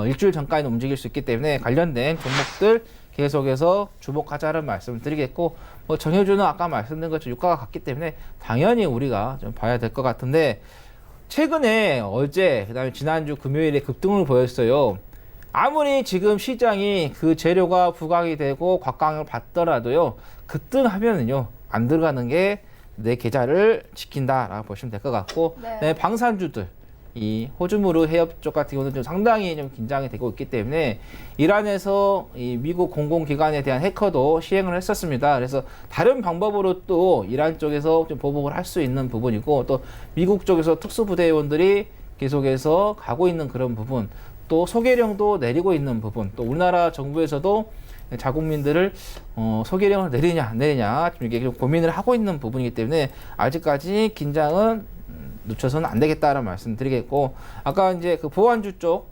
일주일 전까지는 움직일 수 있기 때문에 관련된 종목들 계속해서 주목하자는 말씀을 드리겠고, 뭐 정효주는 아까 말씀드린 것처럼 유가가 같기 때문에 당연히 우리가 좀 봐야 될 것 같은데, 최근에 어제 그다음에 지난주 금요일에 급등을 보였어요. 아무리 지금 시장이 그 재료가 부각이 되고 곽강을 받더라도요, 급등하면은요 안 들어가는 게 내 계좌를 지킨다라고 보시면 될 것 같고, 네. 방산주들 이 호주무르 해협 쪽 같은 경우는 좀 상당히 좀 긴장이 되고 있기 때문에 이란에서 이 미국 공공기관에 대한 해커도 시행을 했었습니다. 그래서 다른 방법으로 또 이란 쪽에서 좀 보복을 할 수 있는 부분이고, 또 미국 쪽에서 특수부대원들이 계속해서 가고 있는 그런 부분, 또 소개령도 내리고 있는 부분, 또 우리나라 정부에서도 자국민들을 소개령을 내리냐 안 내리냐 좀 이게 좀 고민을 하고 있는 부분이기 때문에 아직까지 긴장은 늦춰서는 안 되겠다라는 말씀 드리겠고, 아까 이제 그 보안주 쪽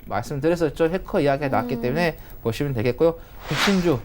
말씀드렸었죠. 해커 이야기가 나왔기 때문에 보시면 되겠고요. 백신주,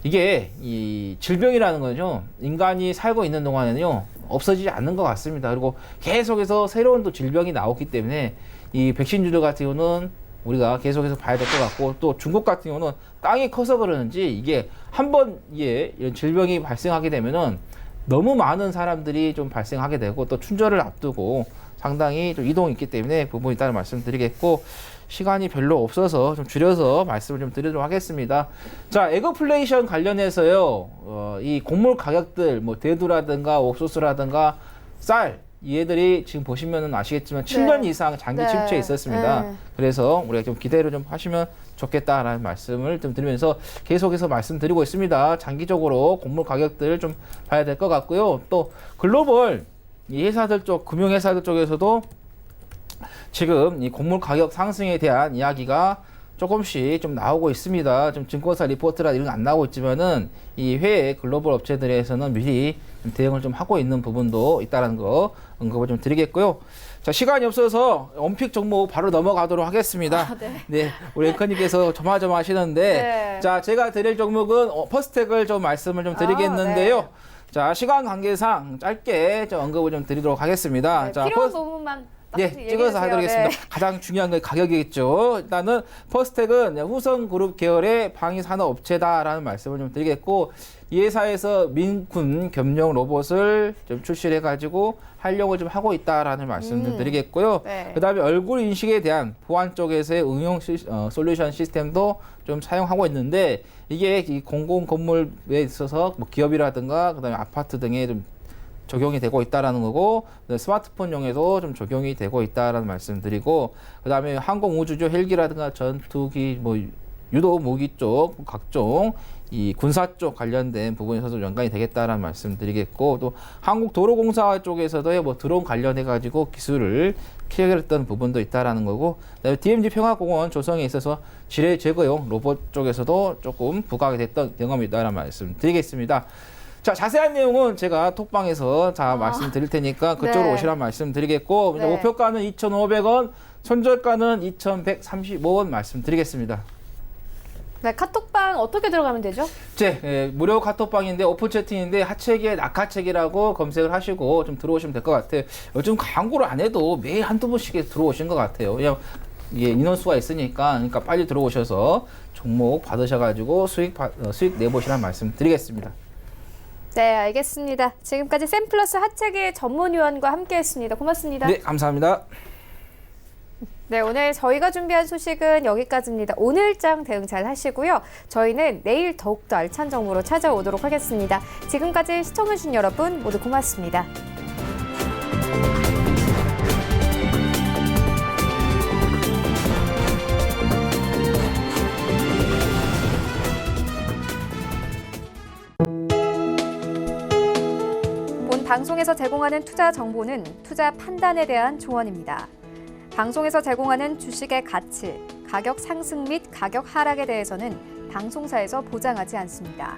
이게 이 질병이라는 거죠. 인간이 살고 있는 동안에는요 없어지지 않는 것 같습니다. 그리고 계속해서 새로운 또 질병이 나오기 때문에 이 백신주들 같은 경우는 우리가 계속해서 봐야 될 것 같고, 또 중국 같은 경우는 땅이 커서 그러는지 이게 한번 이런 질병이 발생하게 되면은 너무 많은 사람들이 좀 발생하게 되고, 또 춘절을 앞두고 상당히 좀 이동이 있기 때문에 그 부분이 있다는 말씀 드리겠고, 시간이 별로 없어서 좀 줄여서 말씀을 좀 드리도록 하겠습니다. 자, 에그플레이션 관련해서요, 이 곡물 가격들, 뭐 대두라든가 옥수수라든가 쌀, 얘들이 지금 보시면은 아시겠지만 7년 이상 장기 침체에 있었습니다. 그래서 우리가 좀 기대를 좀 하시면 좋겠다라는 말씀을 좀 드리면서 계속해서 말씀드리고 있습니다. 장기적으로 곡물 가격들 좀 봐야 될 것 같고요. 또 글로벌 이 회사들 쪽, 금융회사들 쪽에서도 지금 이 곡물 가격 상승에 대한 이야기가 조금씩 좀 나오고 있습니다. 좀 증권사 리포트라 이런 거 안 나오고 있지만은 이 해외 글로벌 업체들에서는 미리 좀 대응을 좀 하고 있는 부분도 있다는 거 언급을 좀 드리겠고요. 자, 시간이 없어서 원픽 종목 바로 넘어가도록 하겠습니다. 네, 우리 앵커님께서 조마조마하시는데, 네. 자, 제가 드릴 종목은 퍼스텍을 좀 말씀을 좀 드리겠는데요. 네. 자, 시간 관계상 짧게 좀 언급을 좀 드리도록 하겠습니다. 네, 자, 필요한 부분만 딱 예, 얘기해 찍어서 주세요. 하도록 하겠습니다. 네. 가장 중요한 건 가격이겠죠. 일단은 퍼스텍은 후성그룹 계열의 방위산업업체다라는 말씀을 좀 드리겠고, 이 회사에서 민군 겸용 로봇을 좀 출시를 해가지고 활용을 좀 하고 있다라는 말씀 좀 드리겠고요. 네. 그다음에 얼굴 인식에 대한 보안 쪽에서의 응용 솔루션 시스템도 좀 사용하고 있는데, 이게 이 공공 건물에 있어서 뭐 기업이라든가 그다음에 아파트 등에 좀 적용이 되고 있다라는 거고 스마트폰용에도 좀 적용이 되고 있다라는 말씀드리고 그다음에 항공 우주죠 헬기라든가 전투기 뭐 유도 무기 쪽 각종 이 군사 쪽 관련된 부분에서도 연관이 되겠다라는 말씀드리겠고 또 한국도로공사 쪽에서도 뭐 드론 관련해 가지고 기술을 키워냈던 부분도 있다라는 거고 그다음에 DMZ 평화공원 조성에 있어서 지뢰 제거용 로봇 쪽에서도 조금 부각이 됐던 경험이 있다라는 말씀드리겠습니다. 자 자세한 내용은 제가 톡방에서 말씀드릴 테니까 그쪽으로 네. 오시라는 말씀드리겠고 네. 목표가는 2,500원, 손절가는 2,135원 말씀드리겠습니다. 네, 카톡방 어떻게 들어가면 되죠? 무료 카톡방인데 오픈 채팅인데 하책의 낙하책이라고 검색을 하시고 좀 들어오시면 될 것 같아요. 요즘 광고를 안 해도 매일 한두 번씩 들어오신 것 같아요. 그냥 인원수가 있으니까 그러니까 빨리 들어오셔서 종목 받으셔가지고 수익 내보시라는 말씀 드리겠습니다. 네, 알겠습니다. 지금까지 샘플러스 하체계 전문위원과 함께했습니다. 고맙습니다. 네, 감사합니다. 네, 오늘 저희가 준비한 소식은 여기까지입니다. 오늘장 대응 잘 하시고요. 저희는 내일 더욱더 알찬 정보로 찾아오도록 하겠습니다. 지금까지 시청해주신 여러분 모두 고맙습니다. 본 방송에서 제공하는 투자 정보는 투자 판단에 대한 조언입니다. 방송에서 제공하는 주식의 가치, 가격 상승 및 가격 하락에 대해서는 방송사에서 보장하지 않습니다.